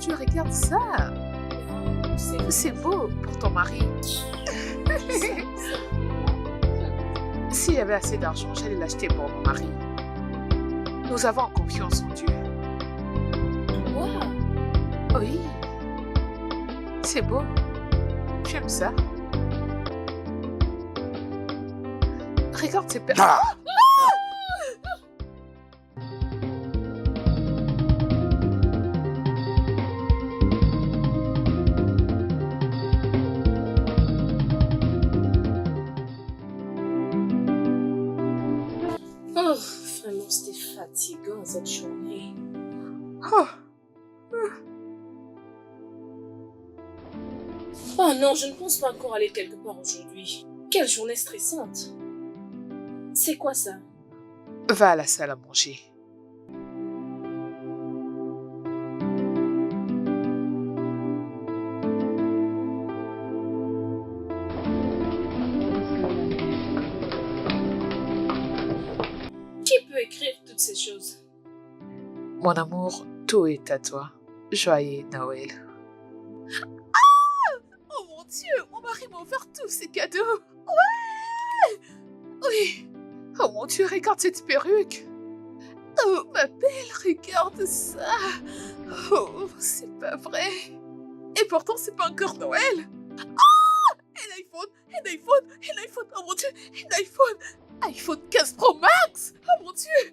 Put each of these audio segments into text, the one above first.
Dieu, regarde ça. C'est beau pour ton mari. S'il y avait assez d'argent, j'allais l'acheter pour mon mari. Nous avons confiance en Dieu. Wow. Oui. C'est beau. Tu aimes ça? Regarde ces perles. Ah! Oh, vraiment, c'était fatigant cette journée. Oh, Oh non, je ne pense pas encore aller quelque part aujourd'hui. Quelle journée stressante. C'est quoi ça? va à la salle à manger. Qui peut écrire toutes ces choses? Mon amour, tout est à toi. Joyeux Noël. Oh mon Dieu, mon mari m'a offert tous ces cadeaux. Ouais! Oui. Oh mon Dieu, regarde cette perruque. Oh, ma belle, regarde ça. Oh, c'est pas vrai. Et pourtant, c'est pas encore Noël. Ah! Un iPhone. Oh mon Dieu, un iPhone 15 Pro Max. Oh mon Dieu.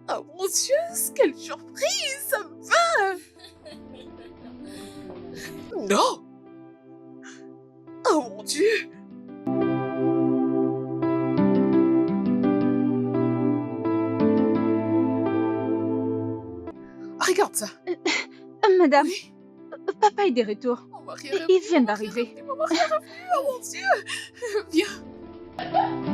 Oh mon Dieu, quelle surprise, ça me va. Non. Oh mon Dieu. Regarde ça. Madame, Oui, papa est de retour. mon mari est Il revenu, vient mon mari est d'arriver. revenu, mon mari est revenu. Oh mon Dieu. Viens.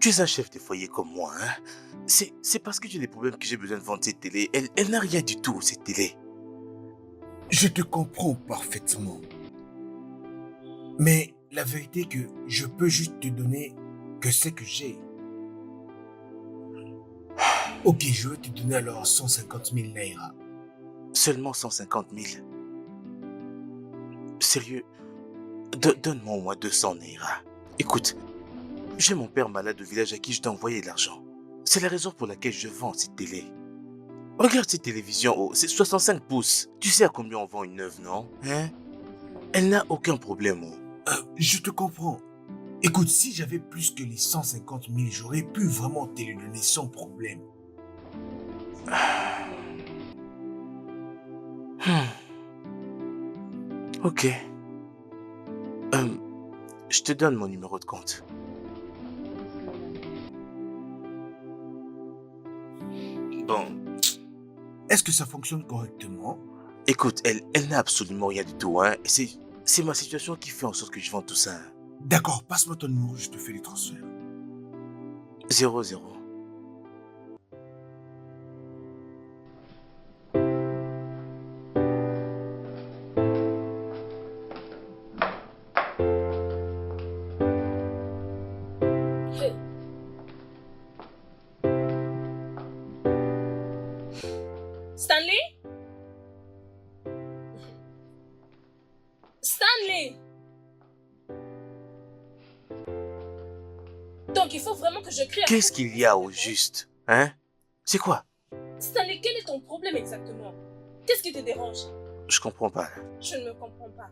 Tu es un chef de foyer comme moi, hein? C'est parce que j'ai des problèmes que j'ai besoin de vendre cette télé. Elle n'a rien du tout, cette télé. Je te comprends parfaitement. Mais la vérité est que je peux juste te donner que ce que j'ai. Ok, je vais te donner alors 150 000 naira. Seulement 150 000. Sérieux, donne-moi au moins 200 naira. Écoute, j'ai mon père malade au village à qui je dois envoyer de l'argent. C'est la raison pour laquelle je vends cette télé. Regarde cette télévision, oh, c'est 65 pouces. Tu sais à combien on vend une neuve, non? Hein? Elle n'a aucun problème, oh. Je te comprends. Écoute, si j'avais plus que les 150 000, j'aurais pu vraiment te les donner sans problème. Ok. Je te donne mon numéro de compte. Bon, Est-ce que ça fonctionne correctement? écoute, elle n'a absolument rien du tout, hein. C'est ma situation qui fait en sorte que je vends tout ça. D'accord, passe-moi ton numéro, je te fais les transferts. 00. Hey. Stanley? Stanley! Donc il faut vraiment que je crie à... Qu'est-ce qu'il y a au juste, hein? C'est quoi? Stanley, quel est ton problème exactement? Qu'est-ce qui te dérange? Je comprends pas. Je ne me comprends pas.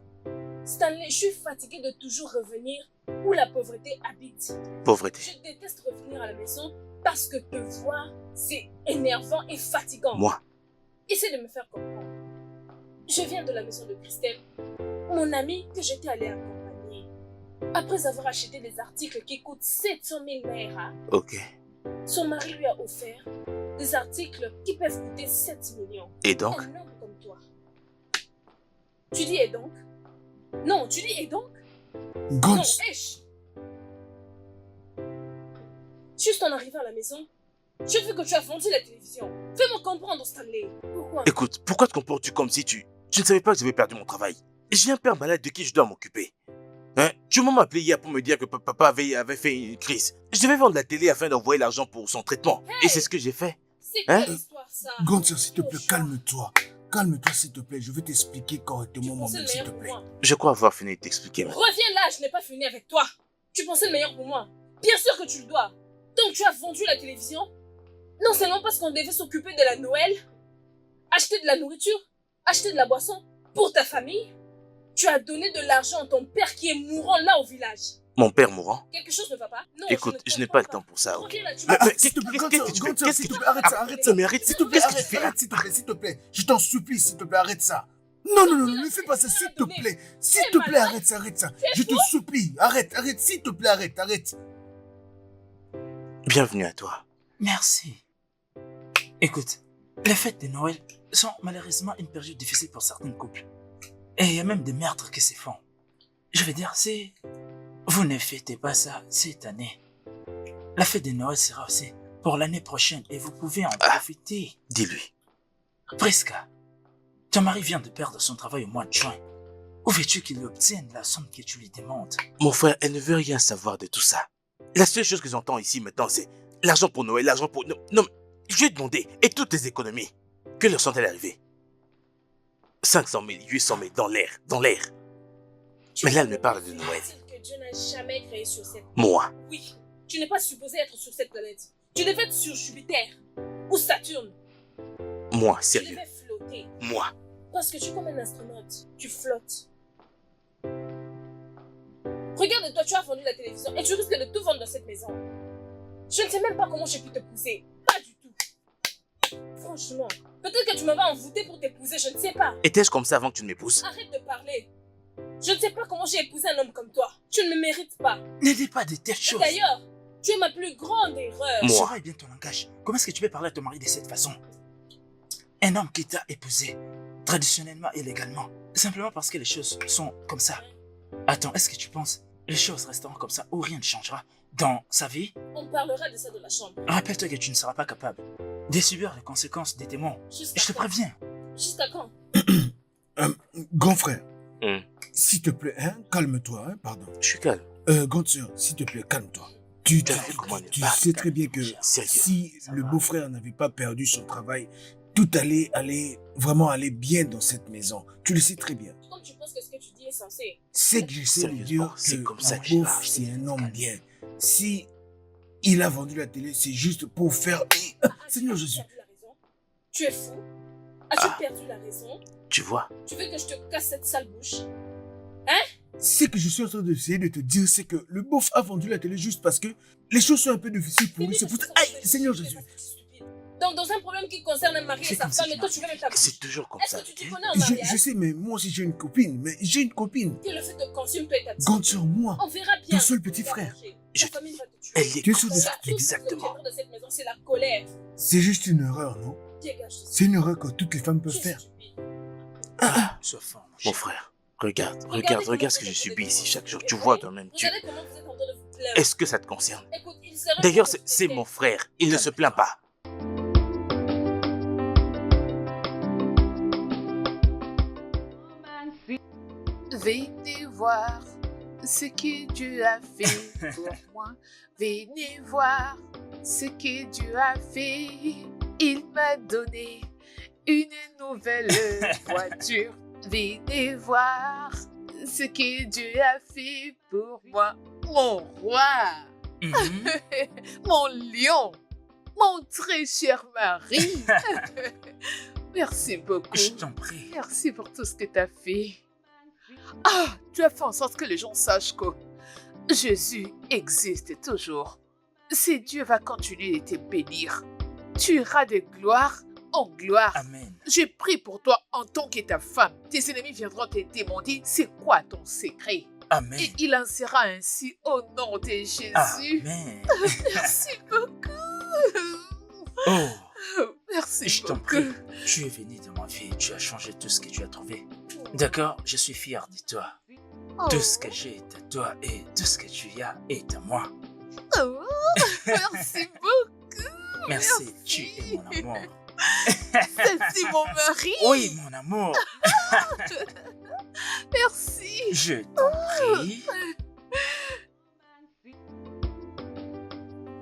Stanley, je suis fatiguée de toujours revenir où la pauvreté habite. Pauvreté. Je déteste revenir à la maison parce que te voir, c'est énervant et fatigant. Moi, Essaie de me faire comprendre. Je viens de la maison de Christelle, mon amie que j'étais allée accompagner. Après avoir acheté des articles qui coûtent 700 000 naira, Ok. son mari lui a offert des articles qui peuvent coûter 7 millions. Et donc? Un homme comme toi. Tu dis et donc? Non, tu dis et donc? Non, Gantz, wesh! Juste en arrivant à la maison, j'ai vu que tu as vendu la télévision. Fais-moi comprendre, Stanley. Pourquoi? Écoute, pourquoi te comportes-tu comme si tu ne savais pas que j'avais perdu mon travail? J'ai un père malade de qui je dois m'occuper. Hein? Tu m'as appelé hier pour me dire que papa avait fait une crise. Je devais vendre la télé afin d'envoyer l'argent pour son traitement. Hey! Et c'est ce que j'ai fait. C'est quoi Hein? l'histoire, ça? Gantz, s'il te plaît, Bonjour. calme-toi. Calme-toi, s'il te plaît. Je vais t'expliquer Tu correctement pensais moi-même, le s'il meilleur te pour plaît. moi. Je crois avoir fini de t'expliquer. Mais... Reviens là, je n'ai pas fini avec toi. Tu pensais le meilleur pour moi. Bien sûr que tu le dois. Donc tu as vendu la télévision? Non seulement parce qu'on devait s'occuper de la Noël, acheter de la nourriture, acheter de la boisson pour ta famille. Tu as donné de l'argent à ton père qui est mourant là au village. Mon père mourant? Quelque chose ne va pas? Non, Écoute, je je n'ai comprends pas le temps pour ça. Ok? Reviens là, tu Ah, vas... s'il te plaît, Qu'est-ce que tu fais? Gantz, Qu'est-ce s'il que te tu plaît, arrête ça, arrête ça. Mais arrête, S'il te plaît, qu'est-ce que tu arrête, fais? arrête, s'il te plaît, s'il te plaît. Je t'en supplie, s'il te plaît, arrête ça. Non, non, non, non, ne fais pas ça, s'il te plaît. S'il te plaît, arrête ça, arrête ça. Je te supplie, arrête, arrête, s'il te plaît, arrête, arrête. Bienvenue à toi. Merci. Écoute, les fêtes de Noël sont malheureusement une période difficile pour certains couples. Et il y a même des meurtres qui se font. Je veux dire, si vous ne fêtez pas ça cette année, la fête de Noël sera aussi pour l'année prochaine et vous pouvez en profiter. Dis-lui. Prisca, ton mari vient de perdre son travail au mois de juin. Où veux-tu qu'il obtienne la somme que tu lui demandes? Mon frère, elle ne veut rien savoir de tout ça. La seule chose que j'entends ici maintenant, c'est l'argent pour Noël, l'argent pour... Non, non, je lui ai demandé, et toutes tes économies, que leur sont-elles arrivées? 500 000, 800 000 dans l'air, dans l'air. Mais là, elle me parle de Noël. Que Dieu n'a jamais créé sur cette... Moi, Oui, tu n'es pas supposé être sur cette planète. Tu devais être sur Jupiter ou Saturne. moi, Tu sérieux, devais flotter. moi. Parce que tu es comme un astronaute. Tu flottes. Regarde-toi, tu as vendu la télévision et tu risques de tout vendre dans cette maison. Je ne sais même pas comment j'ai pu t'épouser. Pas du tout. Franchement, peut-être que tu m'avais envoûté pour t'épouser, je ne sais pas. Étais-je comme ça avant que tu ne m'épouses? Arrête de parler. Je ne sais pas comment j'ai épousé un homme comme toi. Tu ne me mérites pas. Ne dis pas de telles Et choses. d'ailleurs, tu es ma plus grande erreur. Moi. Surveille bien ton langage. Comment est-ce que tu peux parler à ton mari de cette façon? Un homme qui t'a épousé, traditionnellement et légalement, simplement parce que les choses sont comme ça. Attends, est-ce que tu penses les choses resteront comme ça ou rien ne changera dans sa vie? On parlera de ça dans la chambre. Rappelle-toi que tu ne seras pas capable de subir les conséquences de tes mots. Jusqu'à Je te quand? préviens. Jusqu'à quand? Grand frère, Hum, s'il te plaît, hein, calme-toi, hein, pardon. je suis calme. Grande sœur, s'il te plaît, calme-toi. Tu, T'as vu comment elle tu parle? sais très bien que Sérieux. si le beau-frère n'avait pas perdu son travail, tout allait vraiment aller bien dans cette maison. Tu le sais très bien. Comme tu penses que ce que tu dis est censé. C'est que j'essaie de Sérieusement, dire c'est que comme ça mon que je beauf, parle. c'est un homme bien. Si il a vendu la télé, c'est juste pour faire... Seigneur As-tu Jésus, perdu la raison? Tu es fou? As-tu Ah. perdu la raison? Tu vois? Tu veux que je te casse cette sale bouche? ce que je suis en train d'essayer de te dire, c'est que le beauf a vendu la télé juste parce que les choses sont un peu difficiles pour lui. C'est pour ça... Aïe, Seigneur Jésus. Donc, dans un problème qui concerne un mari et C'est sa comme ça femme, et qu'il toi, tu veux même ta bouche. C'est toujours comme Est-ce ça que tu avec t'y elle. connais en Je mariage? sais, mais moi aussi j'ai une copine. Mais j'ai une copine. Que le fait te consume, toi et ta petite. Compte sur moi. On verra bien. Ton seul petit Tu vas frère. manger. Je Ta te famille va te tuer. Elle est Tu es comme sûr de ça, ce que tu dis? exactement. de cette maison, c'est la colère. C'est juste une erreur, non? Dégage de ça. C'est une erreur que toutes les femmes peuvent Tu es faire. stupide. Sois fort, mon Mon chéri. frère, regarde, Regardez regarde ce que comment je vous subis êtes ici en train chaque de jour. vous Tu plaindre. vois toi-même. Regardez comment vous êtes en train de vous plaindre. Est-ce que ça te concerne? Écoute, il sera D'ailleurs, temps de c'est se mon taire. frère. Il ne se plaint pas. Venez voir ce que Dieu a fait pour moi. Venez voir ce que Dieu a fait. Il m'a donné une nouvelle voiture. Venez voir ce que Dieu a fait pour moi. Mon roi, Mhm. mon lion, mon très cher mari. Merci beaucoup. Je t'en prie. Merci pour tout ce que tu as fait. Ah, tu as fait en sorte que les gens sachent que Jésus existe toujours. Si Dieu va continuer de te bénir, tu iras de gloire en gloire. Amen. Je prie pour toi en tant que ta femme. Tes ennemis viendront te demander c'est quoi ton secret. Amen. Et il en sera ainsi au nom de Jésus. Amen. Merci beaucoup. Oh, Merci je t'en beaucoup. prie. Tu es venu dans ma vie, tu as changé tout ce que tu as trouvé. D'accord, je suis fier de toi. Oh. Tout ce que j'ai est à toi et tout ce que tu as est à moi. Oh, merci beaucoup. Merci, tu es mon amour. C'est mon mari. Oui, mon amour. Merci. Je t'en prie.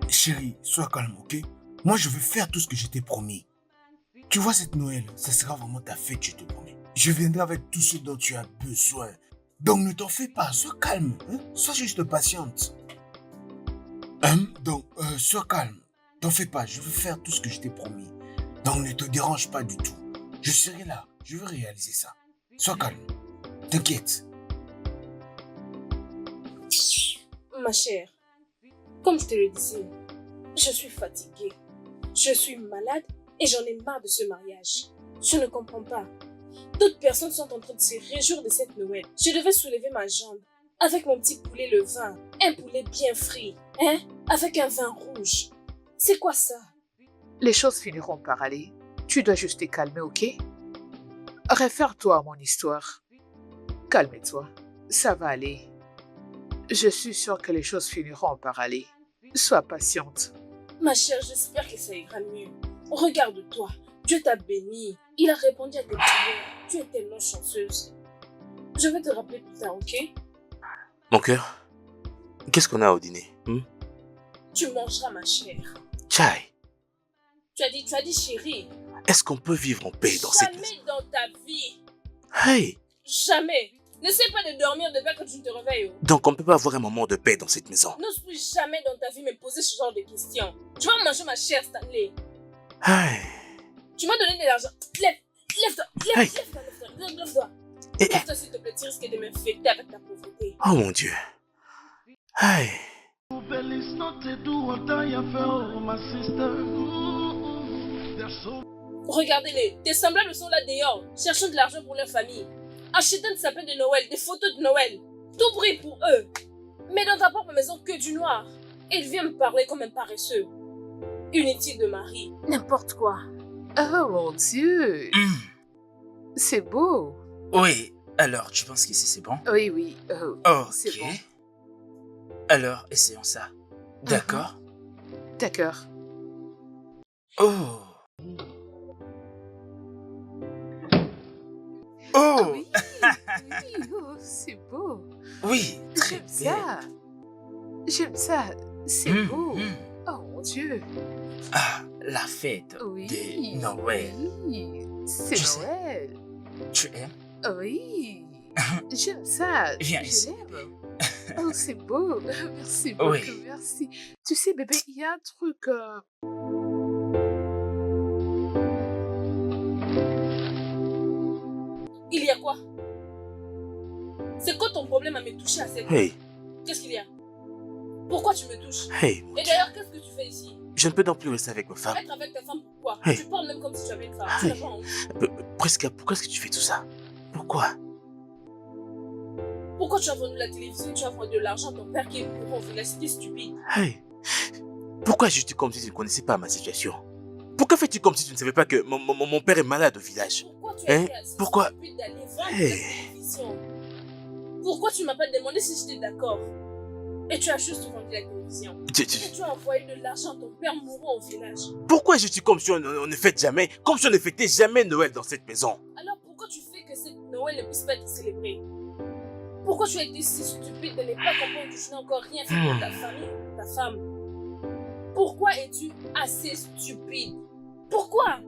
Chérie, sois calme, ok? Moi, je veux faire tout ce que je t'ai promis. Tu vois, cette Noël, ça sera vraiment ta fête, je te promets. Je viendrai avec tout ce dont tu as besoin. Donc, ne t'en fais pas, sois calme. Hein? Sois juste patiente. Sois calme. T'en fais pas, je veux faire tout ce que je t'ai promis. Donc, ne te dérange pas du tout. Je serai là, je veux réaliser ça. Sois calme. T'inquiète. Ma chère, comme je te le disais, je suis fatiguée. Je suis malade et j'en ai marre de ce mariage. Je ne comprends pas. D'autres personnes sont en train de se réjouir de cette Noël. Je devais soulever ma jambe avec mon petit poulet le vin. Un poulet bien frit, hein? Avec un vin rouge. C'est quoi ça? Les choses finiront par aller. Tu dois juste te calmer, ok? Réfère-toi à mon histoire. Calme-toi. Ça va aller. Je suis sûre que les choses finiront par aller. Sois patiente. Ma chère, j'espère que ça ira mieux. Regarde-toi, Dieu t'a béni. Il a répondu à tes prières. Tu es tellement chanceuse. Je vais te rappeler plus tard, ok? Mon cœur, qu'est-ce qu'on a au dîner? Tu mangeras, ma chère. Chai, Tu as dit chérie. est-ce qu'on peut vivre en paix dans cette maison? Jamais dans ta vie. Hey, Jamais. N'essaie pas de dormir de peur que tu ne te réveilles. donc on ne peut pas avoir un moment de paix dans cette maison. N'ose plus jamais dans ta vie me poser ce genre de questions. Tu vas manger, ma chère Stanley. Hey, Tu m'as donné de l'argent. Lève-toi. Hey. Lève-toi. Eh, Lève-toi, s'il te plaît. Tu risques de m'infecter avec ta pauvreté. oh mon Dieu. Hey, Regardez-les. Tes semblables sont là dehors, cherchant de l'argent pour leur famille. Achetant des sapins de Noël, des photos de Noël. Tout brille pour eux. Mais dans ta propre maison, que du noir. Et il vient me parler comme un paresseux. Inutile de mari. N'importe quoi. Oh mon Dieu. C'est beau. Oui, alors tu penses qu'ici c'est bon? Oui, oui. Oh, Ok. c'est bon. Alors, essayons ça. D'accord? D'accord. Oh. Ah Oh. oui, oui, oh, c'est beau. Oui, très J'aime bien. ça. J'aime ça. C'est beau. Oh mon Dieu. Ah, la fête Oui. de Noël. Oui. C'est Je sais. Noël. Tu aimes? Oui. J'aime ça. Viens Je ici, l'aime. Oh, c'est beau. Merci beaucoup. Oui. Merci. Tu sais, bébé, il y a un truc. Il y a quoi? C'est quoi ton problème à me toucher à cette... hey, Qu'est-ce qu'il y a? Pourquoi tu me touches? hey, mon Et Dieu. d'ailleurs, qu'est-ce que tu fais ici? Je ne peux donc plus rester avec ma femme. Être avec ta femme, pourquoi? Hey. Tu parles même comme si tu avais une femme. Hey. Tu n'as pas honte. Presque, pourquoi est-ce que tu fais tout ça? Pourquoi? Pourquoi tu as vendu la télévision? Tu as vendu de l'argent à ton père qui est mourant. C'était stupide. Hey, pourquoi agis-tu comme si tu ne connaissais pas ma situation? Pourquoi fais-tu comme si tu ne savais pas que mon père est malade au village? Pourquoi tu Hein? as été assez Pourquoi? stupide d'aller vendre Hey. la télévision? Pourquoi tu m'as pas demandé si j'étais d'accord? Et tu as juste vendu la télévision. Et tu as envoyé de l'argent à ton père mourant au village. Pourquoi agis-tu comme si on ne fête jamais, comme si on ne fêtait jamais Noël dans cette maison? Alors pourquoi tu fais que cette Noël ne puisse pas être célébrée? Pourquoi tu as été si stupide de ne pas comprendre que tu n'as encore rien fait pour ta famille, ta femme? Pourquoi es-tu assez stupide? Pourquoi?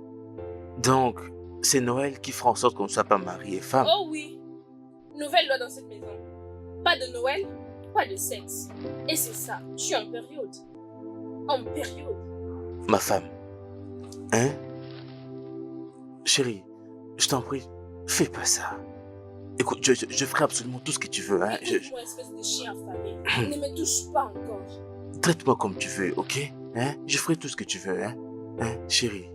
Donc, c'est Noël qui fera en sorte qu'on ne soit pas mari et femme. Oh oui, nouvelle loi dans cette maison. Pas de Noël, pas de sexe. Et c'est ça, je suis en période. En période. Ma femme. Hein? Chérie, je t'en prie, fais pas ça. Écoute, je ferai absolument tout ce que tu veux. Hein? Écoute-moi, espèce de chien affamé. Ne me touche pas encore. Traite-moi comme tu veux, ok? Hein? Je ferai tout ce que tu veux. Hein? Hein, chérie?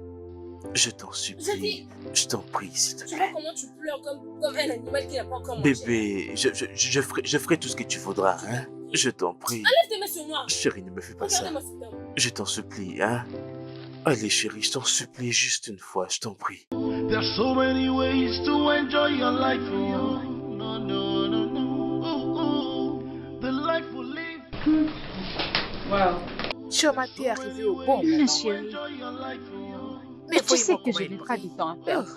Je t'en J'ai dit, supplie. Je t'en prie, s'il te tu vois plaît. comment tu pleures comme un animal qui n'a pas encore mangé. Bébé, je ferai tout ce que tu voudras, hein. Je t'en prie. Lève tes mains sur moi. Chérie, ne me fais pas ça. Regardez-moi cet homme. Je t'en supplie, hein. Allez, chérie, je t'en supplie juste une fois, je t'en prie. There's so many ways to enjoy your life. Oh, no, no, no, no. Ooh, ooh. The life we live. Choma, t'es arrivé au bon moment. Chérie, Enjoy your life. Oh, Mais tu sais voyez-moi que comment je il n'ai brille. pas du temps à perdre.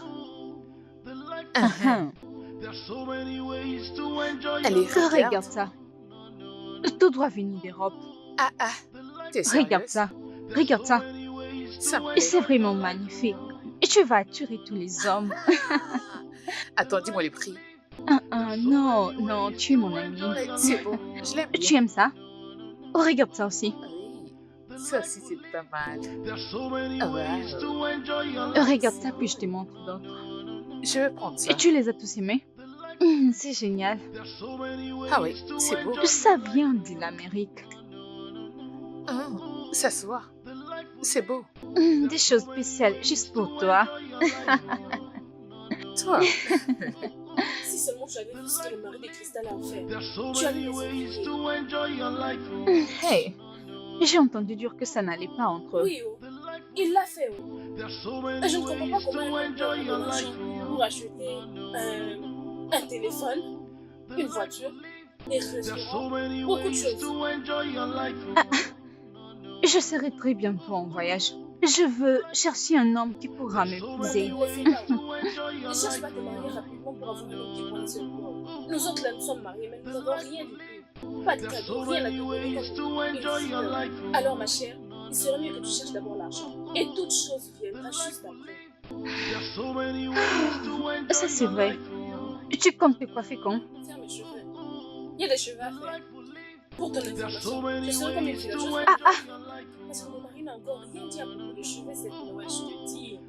the life. Ahem. There's so many ways to enjoy Allez, your life. regarde. Regarde ça. Tout droit venir d'Europe. Ah ah, t'es Regarde sérieuse? ça. Regarde ça. Ça me Et plaît. c'est vraiment magnifique. Et tu vas attirer tous les hommes. Attends, dis-moi les prix. Non, non, tu es mon ami. Ouais, c'est bon, je l'aime bien. Tu aimes ça? Oh, regarde ça aussi. Oui, ça aussi c'est pas mal. There's so many Ah ways ouais. to enjoy your life. Regarde ça, puis je te montre d'autres. Je vais prendre ça. Et tu les as tous aimés? C'est génial. There's so many ways Ah oui, to c'est beau. enjoy Ça vient de l'Amérique. Ça se voit. C'est beau. Des choses spéciales juste pour toi. Toi, Si seulement tu avais vu ce que le mari de Cristal a fait. There's so Tu as many les ways oubliés. to enjoy your life. Hey, j'ai entendu dire que ça n'allait pas entre eux. Oui, oh. Il l'a fait, oh. There's so Et many je ne comprends pas ways comment to elle peut enjoy your avoir life. l'argent pour acheter un téléphone, une voiture, des There's so restaurants, many beaucoup de ways choses. to enjoy your life. Je serai très bientôt en voyage. Je veux chercher un homme qui pourra m'épouser. Ne fais pas, oh. Ne cherche pas à te marier rapidement pour avoir un homme qui prend sur toi. Nous autres là, nous sommes mariés, mais nous n'avons rien du tout. Pas de There's cadeau, so rien à te many donner ways comme to enjoy your life. Alors ma chère, il serait mieux que tu cherches d'abord l'argent. Et toute chose viendra juste après. There's so many ways to enjoy Ça, c'est your vrai. life. Tu comptes te coiffer quand? Faire mes cheveux. Il y a des cheveux à faire. Pour ton There's so information, many je serai comme une ways fille. to Je enjoy serai- your life. Parce que mon mari n'a encore rien dit à propos des cheveux cette Noël, je te dis.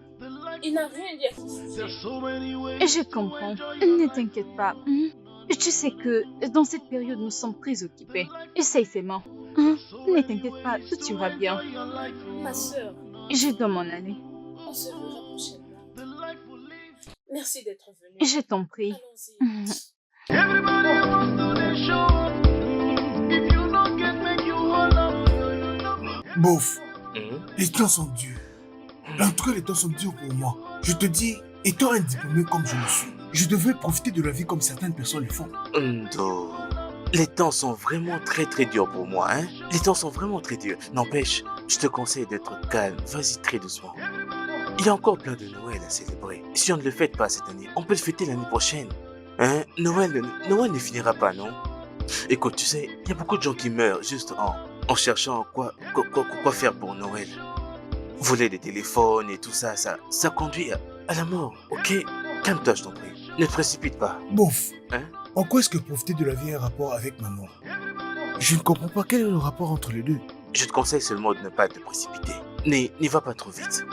Il n'a rien dit à ce sujet. There's so many ways Je comprends. Ne t'inquiète pas. Tu sais que dans cette période, nous sommes très occupés. Essaye seulement. Ne t'inquiète pas, tout ira bien. Ma sœur, Je dois m'en aller. on se verra prochainement. Merci d'être venue. Je t'en prie. Allons-y. Everybody wants to the show. If you don't get me, you hold on. Bof, Hum, les temps sont durs. En tout cas, les temps sont durs pour moi. Je te dis, étant un diplômé comme je le suis, je devrais profiter de la vie comme certaines personnes le font. Ndo. Les temps sont vraiment très très durs pour moi, hein. Les temps sont vraiment très durs. N'empêche, je te conseille d'être calme. Vas-y très doucement. Il y a encore plein de Noël à célébrer. Si on ne le fête pas cette année, on peut le fêter l'année prochaine. Hein? Noël ne finira pas, non? Écoute, tu sais, il y a beaucoup de gens qui meurent juste en cherchant quoi faire pour Noël. Voler des téléphones et tout ça, ça conduit à la mort, ok? Calme-toi, je t'en prie. Ne te précipite pas. Bof, Hein? en quoi est-ce que profiter de la vie a un rapport avec ma mort? Je ne comprends pas quel est le rapport entre les deux. Je te conseille seulement de ne pas te précipiter. N'y va pas trop vite.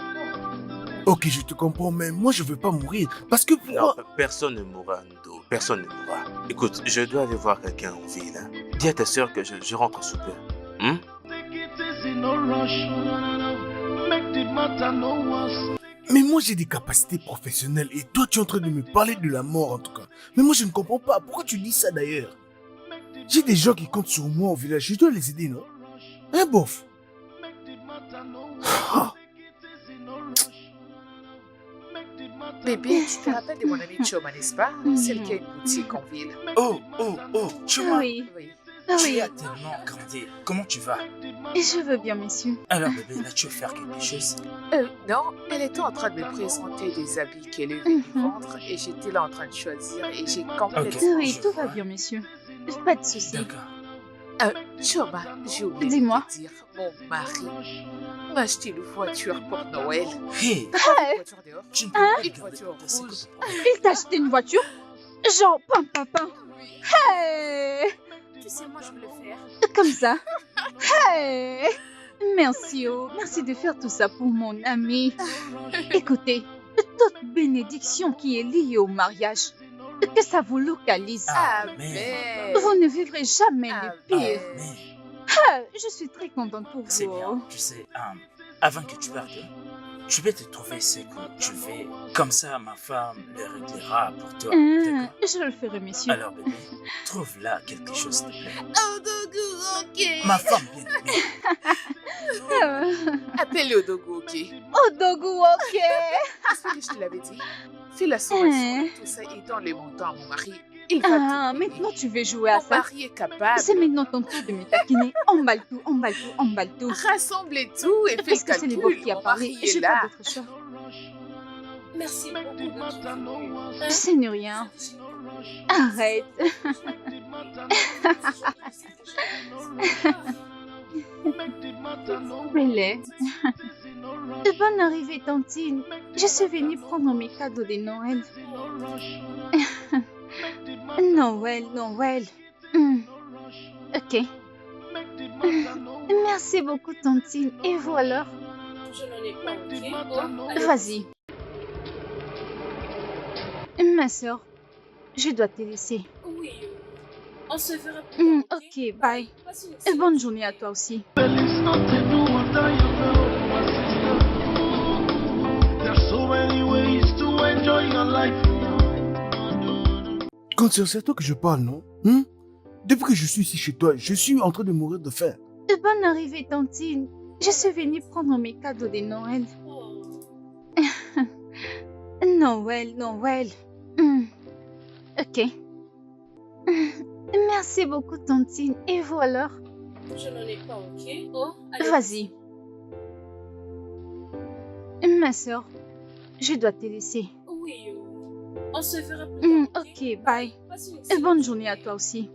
Ok, je te comprends, mais moi je veux pas mourir. Parce que pour Non, moi... personne ne mourra, Ndo. Personne ne mourra. Écoute, je dois aller voir quelqu'un en ville. Hein. Dis à ta soeur que je rentre sous peu. Hein? Take it easy, no rush. Make the matter no worse. Mais moi j'ai des capacités professionnelles et toi tu es en train de me parler de la mort en tout cas. Mais moi je ne comprends pas. Pourquoi tu dis ça d'ailleurs? J'ai des gens qui comptent sur moi au village. Je dois les aider, non? Hein, bof? Make the matter no Ah. worse. Take it easy, no rush. Make the matter bébé, tu te rappelles de mon amie Choma, n'est-ce pas? Celle qui a une boutique en ville. Oh, Choma, Oui, Oui. tu oui. as tellement grandi. Comment tu vas? Je veux bien, monsieur. Alors, bébé, là, tu veux faire quelque chose? Non, elle était en train de me présenter des habits qu'elle venait de vendre et j'étais là en train de choisir et j'ai complètement... Ok. Oui, je tout va vois. bien, monsieur. Pas de souci. D'accord. Choma, j'ai oublié Dis-moi. de te dire, mon mari m'a acheté une voiture pour Noël. Hey, T'as pas vu une voiture dehors? tu ne peux pas Une regarder voiture comme ça, c'est quoi rouge. ton problème? Il t'a acheté une voiture? Genre, pam, pam, pam. Hey! Tu sais, moi, je veux le faire. Comme ça. Hey! Merci, oh. Merci de faire tout ça pour mon ami. Écoutez, toute bénédiction qui est liée au mariage, que ça vous localise. Amen. Vous ne vivrez jamais le pire. Mais Ah, je suis très contente pour c'est vous. bien, tu sais, avant que tu partes, tu peux te trouver ce que tu veux. Comme ça, ma femme le réglera pour toi. Ah, D'accord? je le ferai, monsieur. Alors, bébé, trouve là quelque chose, s'il te plaît. Odogu, ok. Ma femme bien-aimée. Appelle Odogu, ok. Odogu, ok. C'est ce que je te l'avais dit. Fais la sommation de tout ça et donne le montant à mon mari. Il va Ah, tout payer. maintenant tu veux jouer à Mon ça. mari est capable. C'est maintenant ton tour de me taquiner. Emballe tout, emballe tout, emballe tout. Rassemblez tout et fais le Puisque c'est le beau calcul. qui a Mon parlé, mari je est n'ai là. pas d'autre choix. Merci beaucoup de ton venu. Hein? Ce n'est rien. Arrête. Belle. De bonne arrivée, tantine. Je suis venue prendre mes cadeaux de Noël. Noël, Noël. Ok. Merci beaucoup, tantine. Et vous alors? Je n'en ai pas, ok? Oh, allez. Vas-y. Ma soeur, je dois te laisser. Oui, on se verra plus tard, Ok, bye. Passe une Et excellente bonne journée à toi aussi. Feliz no te do what I felt, my sister. There's so many ways to enjoy your life. Quand c'est à toi que je parle, non? Depuis que je suis ici chez toi, je suis en train de mourir de faim. De bonne arrivée, tantine. Je suis venue prendre mes cadeaux de Noël. Oh, Noël, Noël. Ok. Merci beaucoup, tantine. Et vous alors? je n'en ai pas, ok? Oh, allez. Vas-y. Ma soeur, je dois te laisser. Oui, on se verra plus tard, Ok, bye. Passe une Et excellente bonne journée à toi aussi.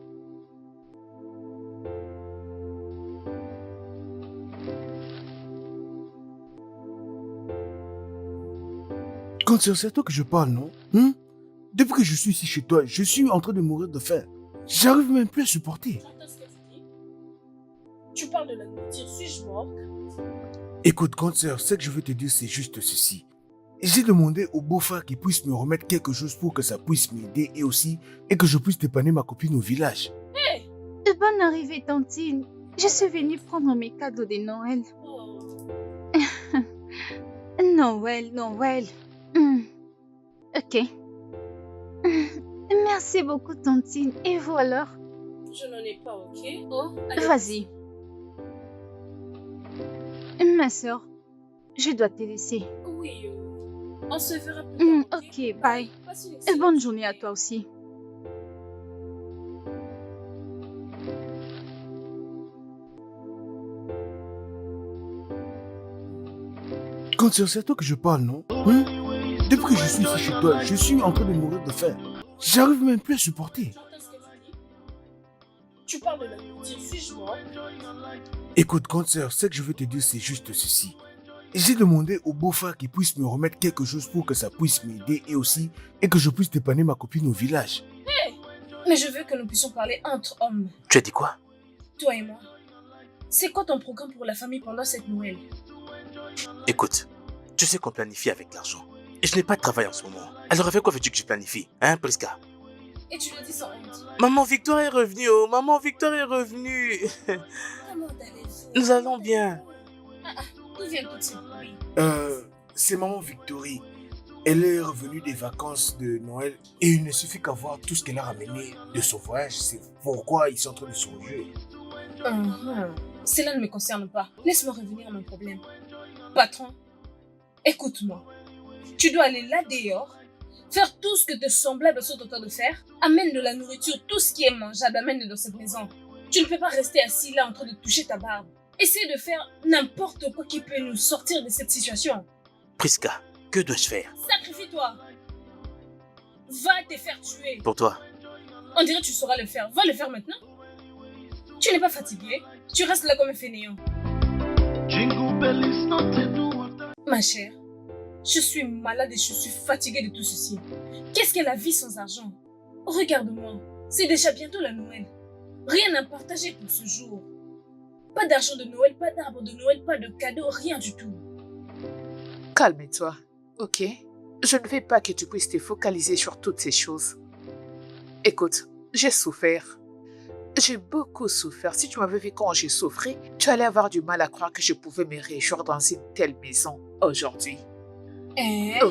Quand c'est à toi que je parle, non? Depuis que je suis ici chez toi, je suis en train de mourir de faim. J'arrive même plus à supporter. J'entends ce que tu dis. Tu parles de la nourriture, suis-je morte? Écoute, grande sœur, ce que je veux te dire, c'est juste ceci. J'ai demandé au beau-frère qu'il puisse me remettre quelque chose pour que ça puisse m'aider et que je puisse dépanner ma copine au village. De bonne arrivée, tantine. Je suis venue prendre mes cadeaux de Noël. Oh, Noël, Noël. Ok. Merci beaucoup, tantine. Et vous alors? je n'en ai pas, ok? Oh, allez. Vas-y. Ma soeur, je dois te laisser. Oui, on se verra plus tard, Ok, bye. Passe une Et excellente bonne journée à toi aussi. Quand c'est à toi que je parle, non? Depuis que je suis ici chez toi, je suis en train de mourir de faim. J'arrive même plus à supporter. J'entends ce que tu dis. Tu parles de la nourriture, suis-je morte? Écoute, grande sœur, ce que je veux te dire, c'est juste ceci. J'ai demandé au beau-frère qu'il puisse me remettre quelque chose pour que ça puisse m'aider et que je puisse dépanner ma copine au village. Mais je veux que nous puissions parler entre hommes, Tu as dit quoi? toi et moi. C'est quoi ton programme pour la famille pendant cette Noël? Écoute, tu sais qu'on planifie avec l'argent. Et je n'ai pas de travail en ce moment. Alors avec quoi veux-tu que je planifie? Hein, Priska? Et tu le dis sans honte. Maman Victoire est revenue, oh, maman Victoire est revenue. Comment allez-vous? Nous allons bien. D'où viennent toutes ces bruits? C'est maman Victorie. Elle est revenue des vacances de Noël et il ne suffit qu'à voir tout ce qu'elle a ramené de son voyage. C'est pourquoi ils sont en train de se rejouer. Cela ne me concerne pas. Laisse-moi revenir à mon problème. Patron, écoute-moi. Tu dois aller là dehors, faire tout ce que tes semblables sont en train de faire. Amène de la nourriture, tout ce qui est mangeable, amène-le dans cette maison. Tu ne peux pas rester assis là en train de toucher ta barbe. Essaye de faire n'importe quoi qui peut nous sortir de cette situation. Priska, que dois-je faire? Sacrifie-toi. Va te faire tuer. Pour toi? On dirait que tu sauras le faire. Va le faire maintenant. Tu n'es pas fatigué. Tu restes là comme un fainéant. Jingle bells no te do what I Ma chère, je suis malade et je suis fatiguée de tout ceci. Qu'est-ce qu'est la vie sans argent? Regarde-moi, c'est déjà bientôt la Noël. Rien à partager pour ce jour. Pas d'argent de Noël, pas d'arbre de Noël, pas de cadeaux, rien du tout. Calme-toi, ok? Je ne veux pas que tu puisses te focaliser sur toutes ces choses. Écoute, j'ai souffert. J'ai beaucoup souffert. Si tu m'avais vu quand j'ai souffert, tu allais avoir du mal à croire que je pouvais me réjouir dans une telle maison aujourd'hui.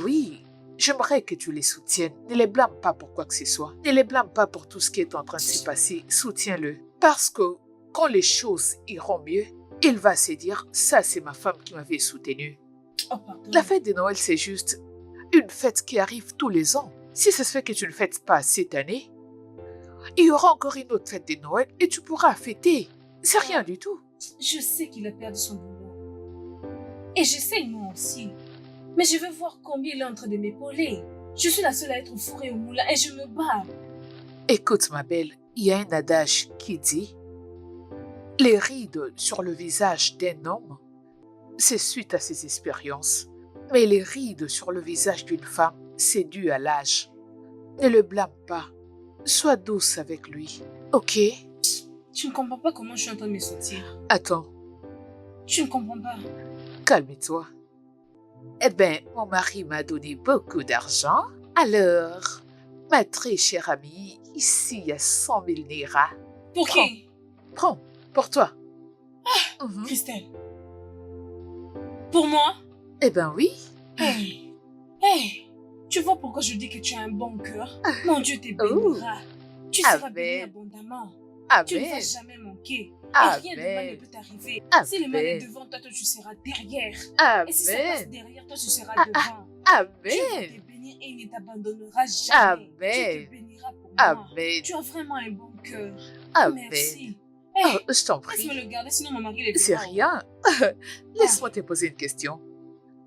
Oui, j'aimerais que tu les soutiennes. Ne les blâme pas pour quoi que ce soit. Ne les blâme pas pour tout ce qui est en train de se passer. Soutiens-le. Parce que quand les choses iront mieux, il va se dire, ça c'est ma femme qui m'avait soutenu. Oh, pardon. La fête de Noël, c'est juste une fête qui arrive tous les ans. Si ça se fait que tu ne fêtes pas cette année, il y aura encore une autre fête de Noël et tu pourras fêter. C'est rien du tout. Je sais qu'il a perdu son boulot. Et j'essaye moi aussi. Mais je veux voir combien il est en train de m'épauler. Je suis la seule à être fourrée au moulin et je me bats. Écoute, ma belle, il y a un adage qui dit « Les rides sur le visage d'un homme, c'est suite à ses expériences. Mais les rides sur le visage d'une femme, c'est dû à l'âge. Ne le blâme pas. Sois douce avec lui. Ok? Tu ne comprends pas comment je suis en train de me sentir. Attends, Tu ne comprends pas. calme-toi. Eh bien, mon mari m'a donné beaucoup d'argent. Alors, ma très chère amie, ici, il y a 100 000 Naira. Pour qui? Prends, pour toi. Mhm. Christelle. Pour moi? Eh ben oui. Hey. Hey. Tu vois pourquoi je dis que tu as un bon cœur? Mon Dieu te bénira. Tu seras béni Amen. abondamment. Tu ne vas Amen. jamais manquer. Et rien de mal ne Amen. peut t'arriver. Amen. Si le mal est devant toi, toi tu seras derrière. Et si ça passe Amen. derrière toi, tu seras devant. Dieu va Amen. te bénir et il ne t'abandonnera jamais. Dieu Amen. te bénira pour moi. Amen. Tu as vraiment un bon cœur. Amen. Merci. Oh, Hey, je t'en laisse-moi prie. le garder, sinon mon mari le C'est verra. rien. Laisse-moi te poser une question.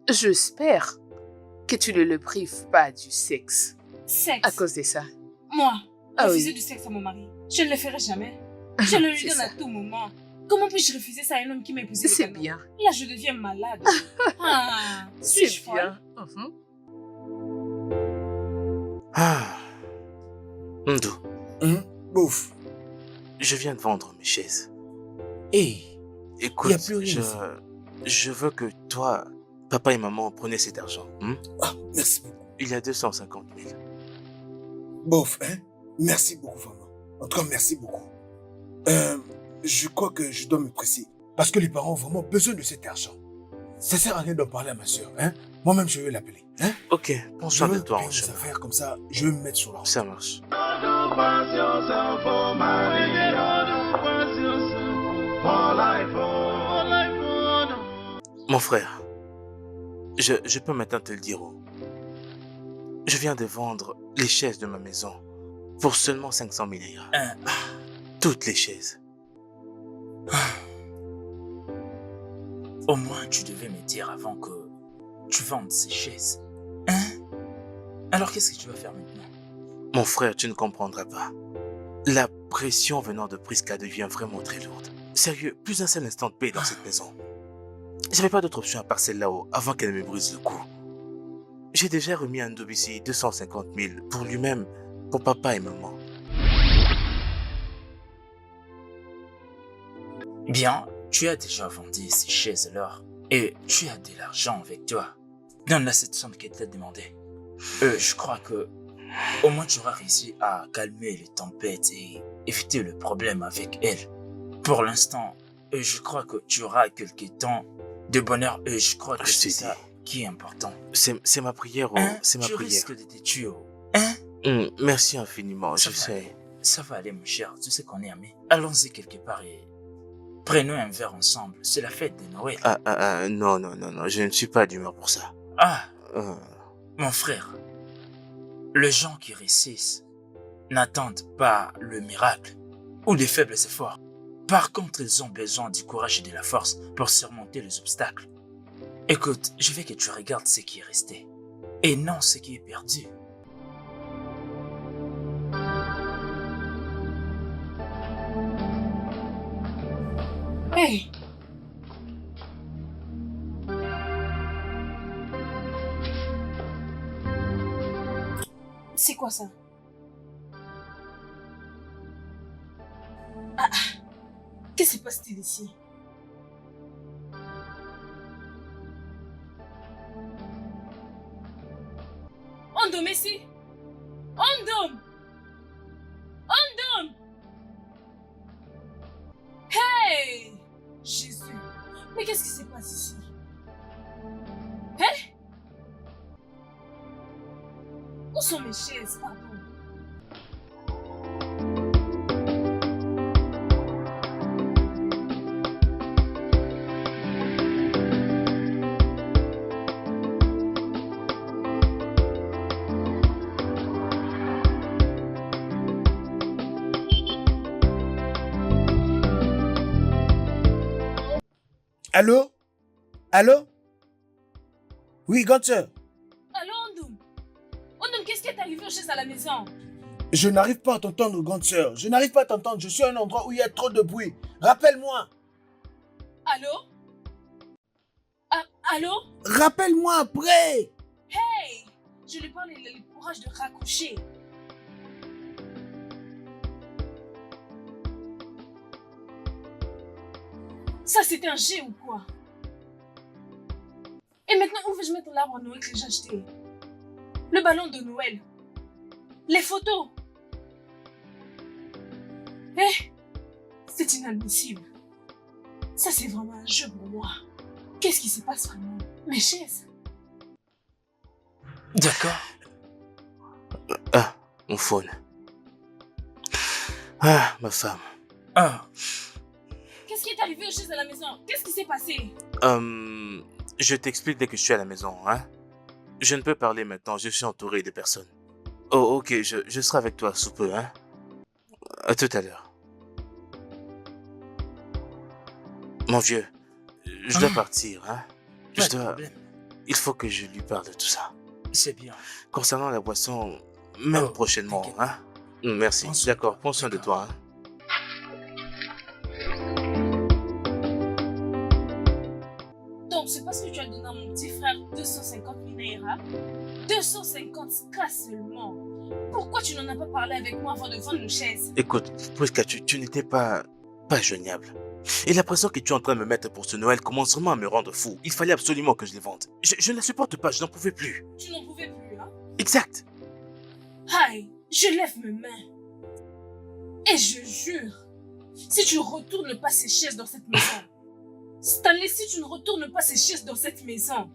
J'espère que tu ne le prives pas du sexe Sexe. à cause de ça. Moi, Ah refuser oui. du sexe à mon mari, je ne le ferai jamais. Je le lui C'est donne ça. à tout moment. Comment puis-je refuser ça à un homme qui m'a épousé C'est légalement? bien. Là, je deviens malade. Ah, C'est suis-je folle? bien. Mhm. Ah. Ndo, Bouf. je viens de vendre mes chaises. Hey, Écoute, Y a plus rien ici. je veux que toi, papa et maman prenaient cet argent. ah, merci beaucoup. Il y a 250 000. Bof, hein? Merci beaucoup, vraiment. En tout cas, merci beaucoup. Je crois que je dois me presser. Parce que les parents ont vraiment besoin de cet argent. Ça sert à rien d'en parler à ma soeur, hein? Moi-même, je vais l'appeler, hein? Ok, prends Je soin de vais toi payer en mes chemin. affaires comme ça, je vais me mettre sur la route. Ça marche. Do pass yourself for marriage, do pass yourself for life, for life, oh no. Mon frère, je peux maintenant te le dire. Je viens de vendre les chaises de ma maison pour seulement 500 000 Naira. Toutes les chaises. Au moins, tu devais me dire avant que tu vendes ces chaises. Hein? Alors, qu'est-ce que tu vas faire maintenant? Mon frère, tu ne comprendras pas. La pression venant de Prisca devient vraiment très lourde. Sérieux, plus un seul instant de paix dans cette maison. J'avais pas d'autre option à part celle là-haut avant qu'elle me brise le cou. J'ai déjà remis à Ndobisi 250 000 pour lui-même, pour papa et maman. Bien, tu as déjà vendu ces chaises alors, et tu as de l'argent avec toi. Donne-la cette somme qu'elle t'a demandé. Je crois que au moins tu auras réussi à calmer les tempêtes et éviter le problème avec elle. Pour l'instant, je crois que tu auras quelques temps de bonheur et je crois que Je c'est t'ai ça qui est important. C'est ma prière, Hein? c'est ma Tu prière. risques de te tuer. Hein? Merci infiniment, Ça je va sais. aller. Ça va aller, mon cher. Tu sais qu'on est amis. Allons-y quelque part et prenons un verre ensemble. C'est la fête de Noël. Non, je ne suis pas d'humeur pour ça. Ah, Euh, mon frère, les gens qui réussissent n'attendent pas le miracle ou des faibles efforts. Par contre, ils ont besoin du courage et de la force pour surmonter les obstacles. Écoute, je veux que tu regardes ce qui est resté et non ce qui est perdu. Hey! C'est quoi ça? Ah, qu'est-ce qui se passe-t-il ici? Ondom ici! Ondom! Ondom! Jésus. Mais qu'est-ce qui se passe ici? Hein? Où sont mes chaises, pardon? Allô? Allô? Oui, Gunther. Allô, Ondum? Ondum, qu'est-ce qui est arrivé aux chaises à la maison? Je n'arrive pas à t'entendre, Gunther. Je n'arrive pas à t'entendre. Je suis à un endroit où il y a trop de bruit. Rappelle-moi. Allô? Ah, allô? Rappelle-moi après. Hey! Je lui parle, il a le courage de raccrocher. Ça, c'était un jet ou quoi? Et maintenant, où vais-je mettre l'arbre à Noël que j'ai acheté? Le ballon de Noël? Les photos? Eh? C'est inadmissible. Ça, c'est vraiment un jeu pour moi. Qu'est-ce qui se passe vraiment? Mes chaises? D'accord. Ah, mon phone. Ah, ma femme. Ah, Qu'est-ce qui est arrivé aux chaises à la maison? Qu'est-ce qui s'est passé? Je t'explique dès que je suis à la maison, hein. Je ne peux parler maintenant, je suis entouré de personnes. Oh, ok, je serai avec toi sous peu, hein. À tout à l'heure. Mon vieux, je dois partir, hein. pas de problème. Il faut que je lui parle de tout ça. C'est bien. Concernant la boisson, même Oh, prochainement, t'inquiète. hein. Merci, Prends soin. d'accord, prends soin de toi, hein. Donc, c'est parce que tu as donné à mon petit frère 250 000 naira? 250 cas seulement. Pourquoi tu n'en as pas parlé avec moi avant de vendre nos chaises? Écoute, Prisca, tu n'étais pas joignable. Et la pression que tu es en train de me mettre pour ce Noël commence vraiment à me rendre fou. Il fallait absolument que je les vende. Je ne la supporte pas, je n'en pouvais plus. Tu n'en pouvais plus, hein? Exact. Aïe, je lève mes mains. Et je jure, si tu ne retournes pas ces chaises dans cette maison, Stanley, si tu ne retournes pas ces chaises dans cette maison,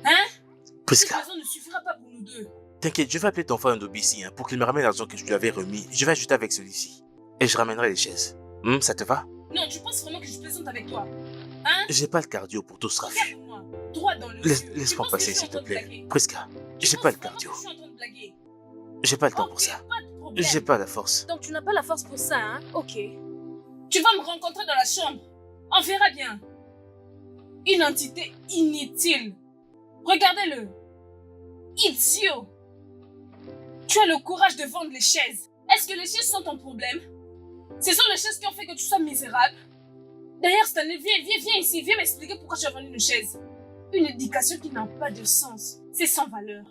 hein? Cette Prisca, maison ne suffira pas pour nous deux. t'inquiète, je vais appeler ton frère Ndobisi hein, pour qu'il me ramène l'argent que je lui avais remis. Je vais ajouter avec celui-ci. Et je ramènerai les chaises. Ça te va? Non, tu penses vraiment que je plaisante avec toi? Hein? J'ai pas le cardio pour tout ce raffut. Regarde-moi, droit dans le Laisse- yeux. Laisse-moi Tu penses que passer, je suis s'il en te train de plaît. blaguer? Prisca, Tu j'ai penses pas le vraiment cardio. que je suis en train de blaguer? J'ai pas le temps pour Ok, ça. pas de problème. J'ai pas la force. Donc tu n'as pas la force pour ça, hein? Ok. Tu vas me rencontrer dans la chambre. On verra bien. Une entité inutile. Regardez-le. Idiot. Tu as le courage de vendre les chaises. Est-ce que les chaises sont ton problème? Ce sont les chaises qui ont fait que tu sois misérable. D'ailleurs, Stanley, viens ici. Viens m'expliquer pourquoi tu as vendu une chaise. Une éducation qui n'a pas de sens. C'est sans valeur.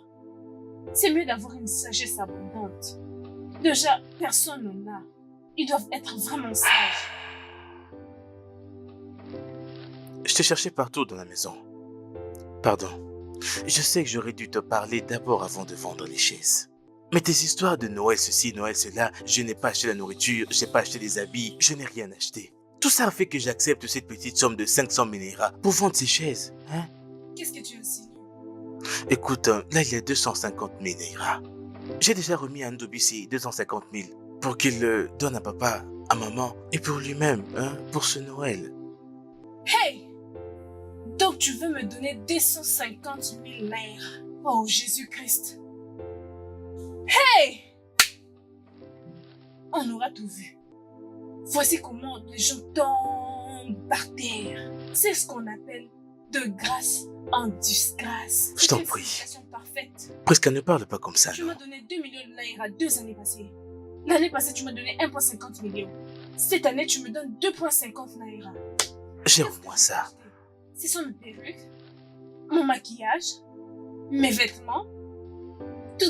C'est mieux d'avoir une sagesse abondante. Déjà, personne n'en a. Ils doivent être vraiment sages. Je te cherchais partout dans la maison. Pardon. Je sais que j'aurais dû te parler d'abord avant de vendre les chaises. Mais tes histoires de Noël ceci, Noël cela, je n'ai pas acheté la nourriture, je n'ai pas acheté des habits, je n'ai rien acheté. Tout ça a fait que j'accepte cette petite somme de 500 000 naira pour vendre ces chaises. Hein? Qu'est-ce que tu insinues? Écoute, là il y a 250 000 naira. J'ai déjà remis à Ndobisi 250 000 pour qu'il le donne à papa, à maman et pour lui-même, hein, pour ce Noël. Hey! Donc tu veux me donner 250 000 naira? Oh Jésus-Christ! Hey! On aura tout vu. Voici comment les gens tombent par terre. C'est ce qu'on appelle de grâce en disgrâce. Je t'en C'est une prie. situation parfaite. Presque ne parle pas comme ça, Tu non? m'as donné 2 millions de naira 2 années passées. L'année passée, tu m'as donné 1,50 million. Cette année, tu me donnes 2,50 naira. J'ai au moins ça. Ce sont mes perruques, mon maquillage, mes vêtements. Tout,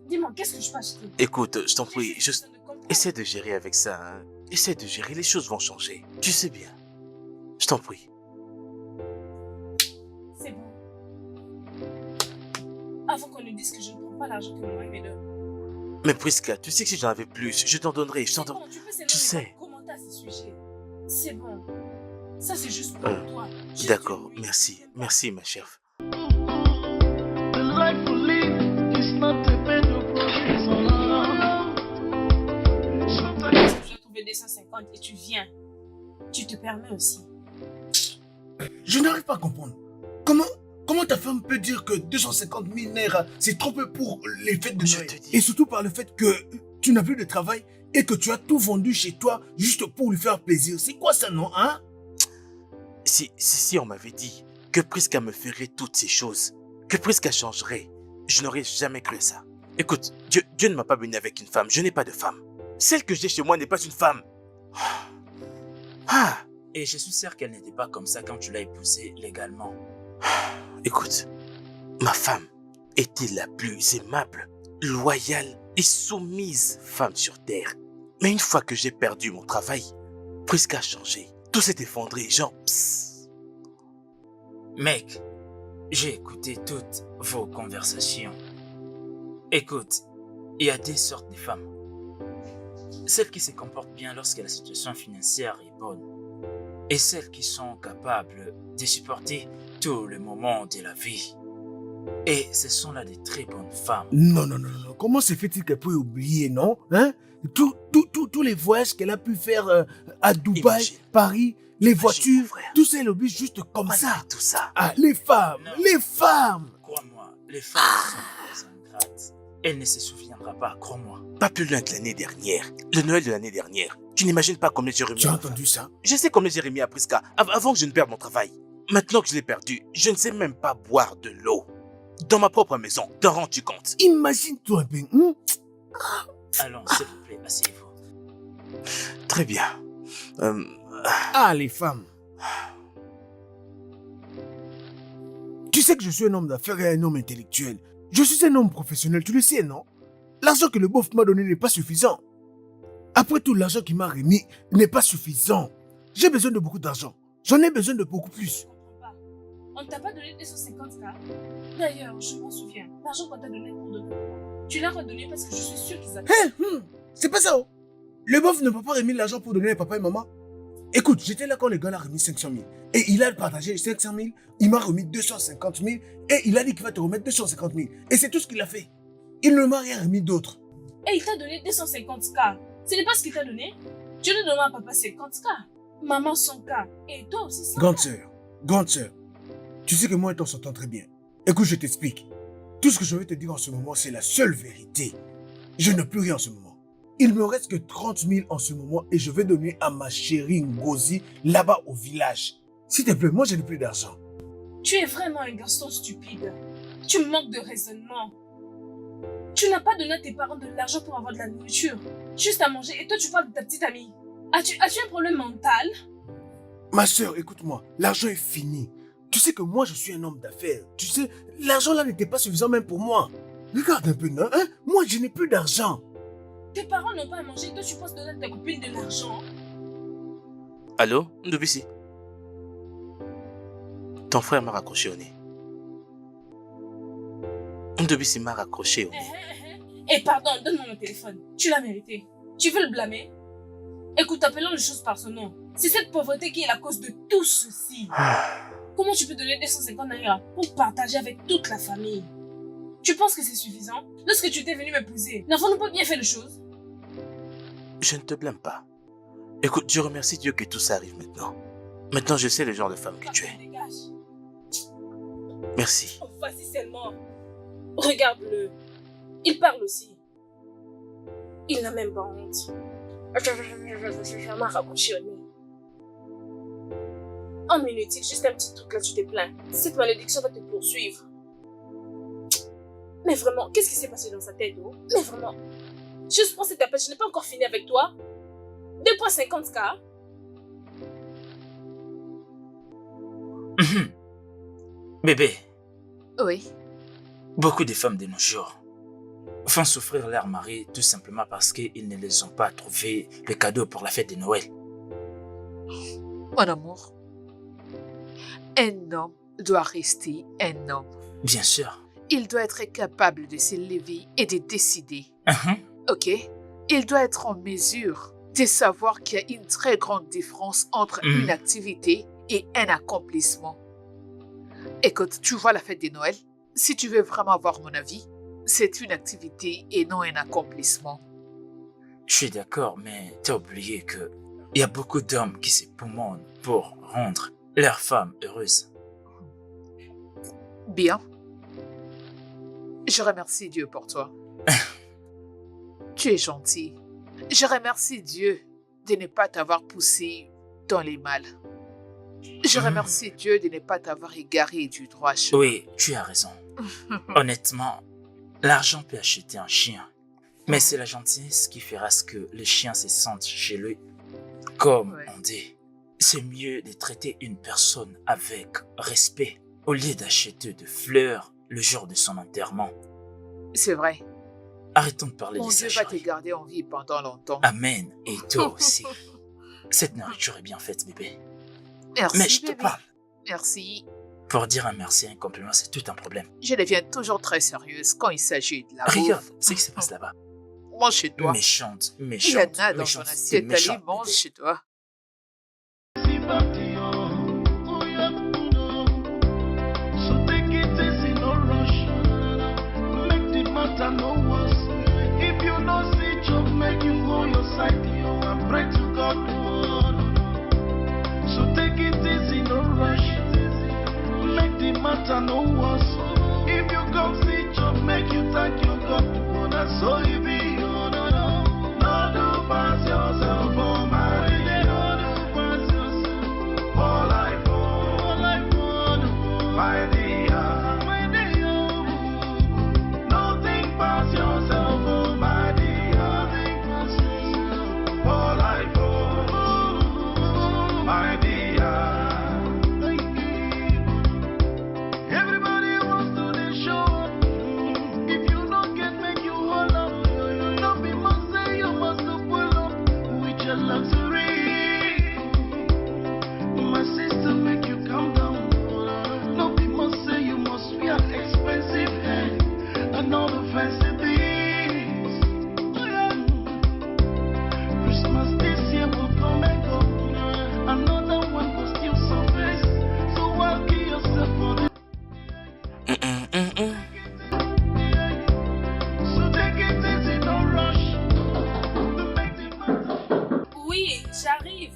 dis-moi, qu'est-ce que je peux acheter? Écoute, je t'en J'ai prie, fait juste ça de comprendre. essaie de gérer avec ça. Hein. Essaie de gérer, les choses vont changer. Tu sais bien. Je t'en prie. C'est bon. Avant qu'on ne dise que je ne prends pas l'argent que mon mari me donne. Mais Prisca, tu sais que si j'en avais plus, je t'en donnerais, je t'en C'est donnerais. bon, tu peux seulement tu sais. commenter à ce sujet. C'est bon. Ça, c'est juste pour toi. Juste D'accord, une nuit. merci. Merci, ma chef. The life we live is not a bed of roses all around. Sometimes Tu dois trouver 250 et tu viens. Tu te permets aussi. Je n'arrive pas à comprendre. Comment ta femme peut dire que 250 000 naira, c'est trop peu pour les fêtes de Je Noël? te dis. Et surtout par le fait que tu n'as plus de travail et que tu as tout vendu chez toi juste pour lui faire plaisir. C'est quoi ça, non, hein? Si on m'avait dit que Priska me ferait toutes ces choses, que Priska changerait, je n'aurais jamais cru ça. Écoute, Dieu ne m'a pas béni avec une femme, je n'ai pas de femme. Celle que j'ai chez moi n'est pas une femme. Ah, Et je suis sûr qu'elle n'était pas comme ça quand tu l'as épousée légalement. écoute, ma femme était la plus aimable, loyale et soumise femme sur terre. Mais une fois que j'ai perdu mon travail, Priska a changé. Tout s'est effondré, genre psst. Mec, j'ai écouté toutes vos conversations. Écoute, il y a deux sortes de femmes. Celles qui se comportent bien lorsque la situation financière est bonne. Et celles qui sont capables de supporter tous les moments de la vie. Et ce sont là des très bonnes femmes. Non. Comment se fait-il qu'elle peut oublier, non? Hein? Tous les voyages qu'elle a pu faire à Dubaï, Imagine. Paris, les mon voitures, frère. tout ça, elle oublie juste comme Malgré ça. tout ça. Ah, les femmes, Non. les femmes! Crois-moi, les femmes sont des ingrates. Elle ne se souviendra pas, crois-moi. Pas plus loin que l'année dernière. Le Noël de l'année dernière. Tu n'imagines pas combien j'ai remis. Tu as à ma entendu ça? Je sais combien j'ai remis à Priska avant que je ne perde mon travail. Maintenant que je l'ai perdu, je ne sais même pas boire de l'eau. Dans ma propre maison, t'en rends-tu compte? Imagine-toi un peu. Allons, s'il vous plaît, asseyez-vous. Très bien. Ah, les femmes. Tu sais que je suis un homme d'affaires et un homme intellectuel. Je suis un homme professionnel, tu le sais, non? L'argent que le beauf m'a donné n'est pas suffisant. Après tout, l'argent qu'il m'a remis n'est pas suffisant. J'ai besoin de beaucoup d'argent. J'en ai besoin de beaucoup plus. Je comprends pas. On ne t'a pas donné 250K. D'ailleurs, je m'en souviens. L'argent qu'on t'a donné pour de tu l'as redonné parce que je suis sûre qu'ils attendent. C'est pas ça, oh. Le beauf ne m'a pas remis l'argent pour donner à papa et maman. Écoute, j'étais là quand le gars l'a remis 500 000. Et il a partagé les 500 000, il m'a remis 250 000 et il a dit qu'il va te remettre 250 000. Et c'est tout ce qu'il a fait. Il ne m'a rien remis d'autre. Et il t'a donné 250K. Ce n'est pas ce qu'il t'a donné. Tu ne donnes à papa 50K. Maman 100K. Et toi aussi 100K. Grande sœur, tu sais que moi et toi on s'entend très bien. Écoute, je t'explique. Tout ce que je vais te dire en ce moment, c'est la seule vérité. Je n'ai plus rien en ce moment. Il me reste que 30 000 en ce moment et je vais donner à ma chérie Ngozi là-bas au village. S'il te plaît, moi je n'ai plus d'argent. Tu es vraiment un garçon stupide. Tu manques de raisonnement. Tu n'as pas donné à tes parents de l'argent pour avoir de la nourriture. Juste à manger. Et toi, tu parles de ta petite amie. As-tu un problème mental? Ma sœur, écoute-moi, l'argent est fini. Tu sais que moi je suis un homme d'affaires. Tu sais, l'argent là n'était pas suffisant même pour moi. Regarde un peu, non, hein? Moi je n'ai plus d'argent. Tes parents n'ont pas à manger. Toi, tu penses donner à ta copine de l'argent. Allô, Ndobisi? Ton frère m'a raccroché au nez. Ndobisi m'a raccroché au nez. Et pardon, donne-moi mon téléphone. Tu l'as mérité. Tu veux le blâmer? Écoute, appelons les choses par son nom. C'est cette pauvreté qui est la cause de tout ceci. Comment tu peux donner 250 naira pour partager avec toute la famille? Tu penses que c'est suffisant? Lorsque tu étais venu m'épouser, n'avons-nous pas bien fait les choses? Je ne te blâme pas. Écoute, je remercie Dieu que tout ça arrive maintenant. Maintenant, je sais le genre de femme que tu es. Dégage. Merci. Oh, vas-y seulement. Regarde-le. Il parle aussi. Il n'a même pas honte. Je m'a raccroché au nez. En minute, juste un petit truc là, tu te plains. Cette malédiction va te poursuivre. Mais vraiment, qu'est-ce qui s'est passé dans sa tête, oh? Mais vraiment, juste prends cette appel, je n'ai pas encore fini avec toi. 2,50K. Bébé, Oui. beaucoup de femmes de nos jours font souffrir leur mari tout simplement parce qu'ils ne les ont pas trouvé le cadeau pour la fête de Noël. Mon amour, un homme doit rester un homme. Bien sûr. Il doit être capable de se lever et de décider. Mhm. Ok? Il doit être en mesure de savoir qu'il y a une très grande différence entre Mm. une activité et un accomplissement. Écoute, tu vois la fête des Noël? Si tu veux vraiment avoir mon avis, c'est une activité et non un accomplissement. Je suis d'accord, mais t'as oublié que il y a beaucoup d'hommes qui s'époumonnent pour rendre leur femme heureuse. Bien. Je remercie Dieu pour toi. Tu es gentil. Je remercie Dieu de ne pas t'avoir poussé dans les mal. Je remercie Dieu de ne pas t'avoir égaré du droit chemin. Oui, tu as raison. Honnêtement, l'argent peut acheter un chien, mais c'est la gentillesse qui fera ce que le chien se sente chez lui. Comme Ouais. on dit, c'est mieux de traiter une personne avec respect au lieu d'acheter de fleurs le jour de son enterrement. C'est vrai. Arrêtons de parler Mon de ça, Dieu va te chérie. garder en vie pendant longtemps. Amen. Et toi aussi. Cette nourriture est bien faite, bébé. Merci, Mais je te bébé. parle. Merci. Pour dire un merci et un compliment, c'est tout un problème. Je deviens toujours très sérieuse quand il s'agit de la Regarde bouffe. ce qui se passe là-bas. Mange chez toi. Méchante, Il y en méchante, a dans ton méchante. assiette. Allez, méchante, mange bébé. chez toi. So take it easy, no rush. Make the matter no worse. If you don't see job, make you hold your side and pray to God. So take it easy, no rush. Make the matter no worse. If you come see job, make you thank your God. That's all it be. No do pass yourself for marriage. No do pass yourself for life. My dear, nothing pass yourself, oh my dear. For life, oh my dear. Everybody wants to the show. If you don't get, make you hold up. Don't be must say you must pull up with your luxury. My sister, make you calm down. No people say you must wear expensive hair and all the fancy things. Christmas this year will come and go. Another one will still surface. So why kill yourself for this? So take it easy, don't rush. To make the matter. Oui, j'arrive.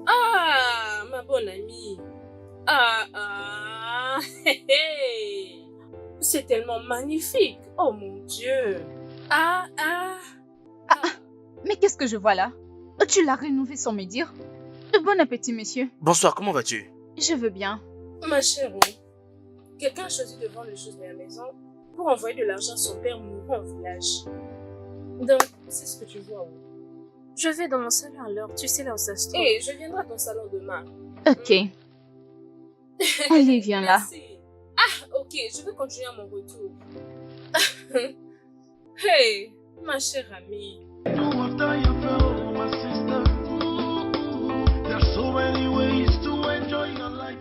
Ah, ma bonne amie. Hé, hé. C'est tellement magnifique. Oh mon Dieu. Ah. Mais qu'est-ce que je vois là? Tu l'as rénové sans me dire? Bon appétit, monsieur. Bonsoir, comment vas-tu? Je veux bien. Ma chérie, quelqu'un a choisi de vendre les choses de la maison pour envoyer de l'argent à son père mourant au village. Donc, c'est ce que tu vois. Oui. Je vais dans mon salon alors, tu sais là où ça se trouve. Et je viendrai à ton salon demain. Ok. Allez, viens là. Merci. Ah, ok, je vais continuer à mon retour. Hey, ma chère amie. Do what I felt, my sister. There's so many ways to enjoy your life.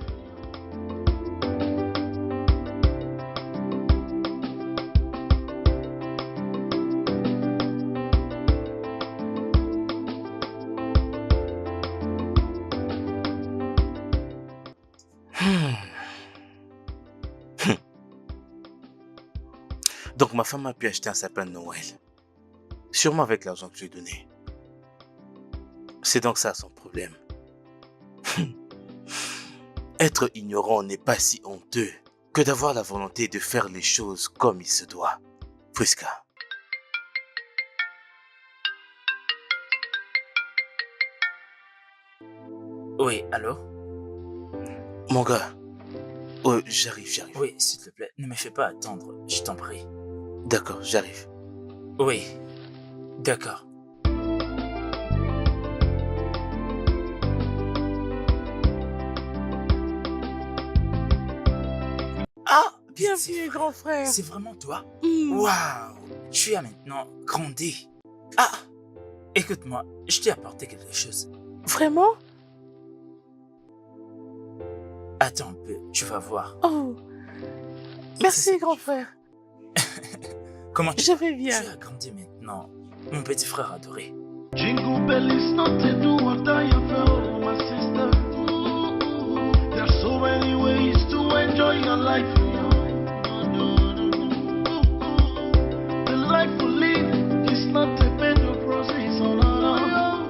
Donc ma femme a pu acheter un sapin de Noël. Sûrement avec l'argent que je lui ai donné. C'est donc ça son problème. Être ignorant n'est pas si honteux que d'avoir la volonté de faire les choses comme il se doit. Friska. Oui, allô? Mon gars. J'arrive. Oui, s'il te plaît, ne me fais pas attendre, je t'en prie. D'accord, j'arrive. Oui, d'accord. Ah, bienvenue, grand frère. C'est vraiment toi? Waouh! Tu as maintenant grandi. Ah! Écoute-moi, je t'ai apporté quelque chose. Vraiment? Attends un peu, tu vas voir. Oh, merci, grand frère. Comment tu Je vais Tu bien. as grandi maintenant, mon petit frère adoré. Jingle bell is not to do what I have felt, my sister. There's so many ways to enjoy your life. The life we live is not a bed of roses on our own.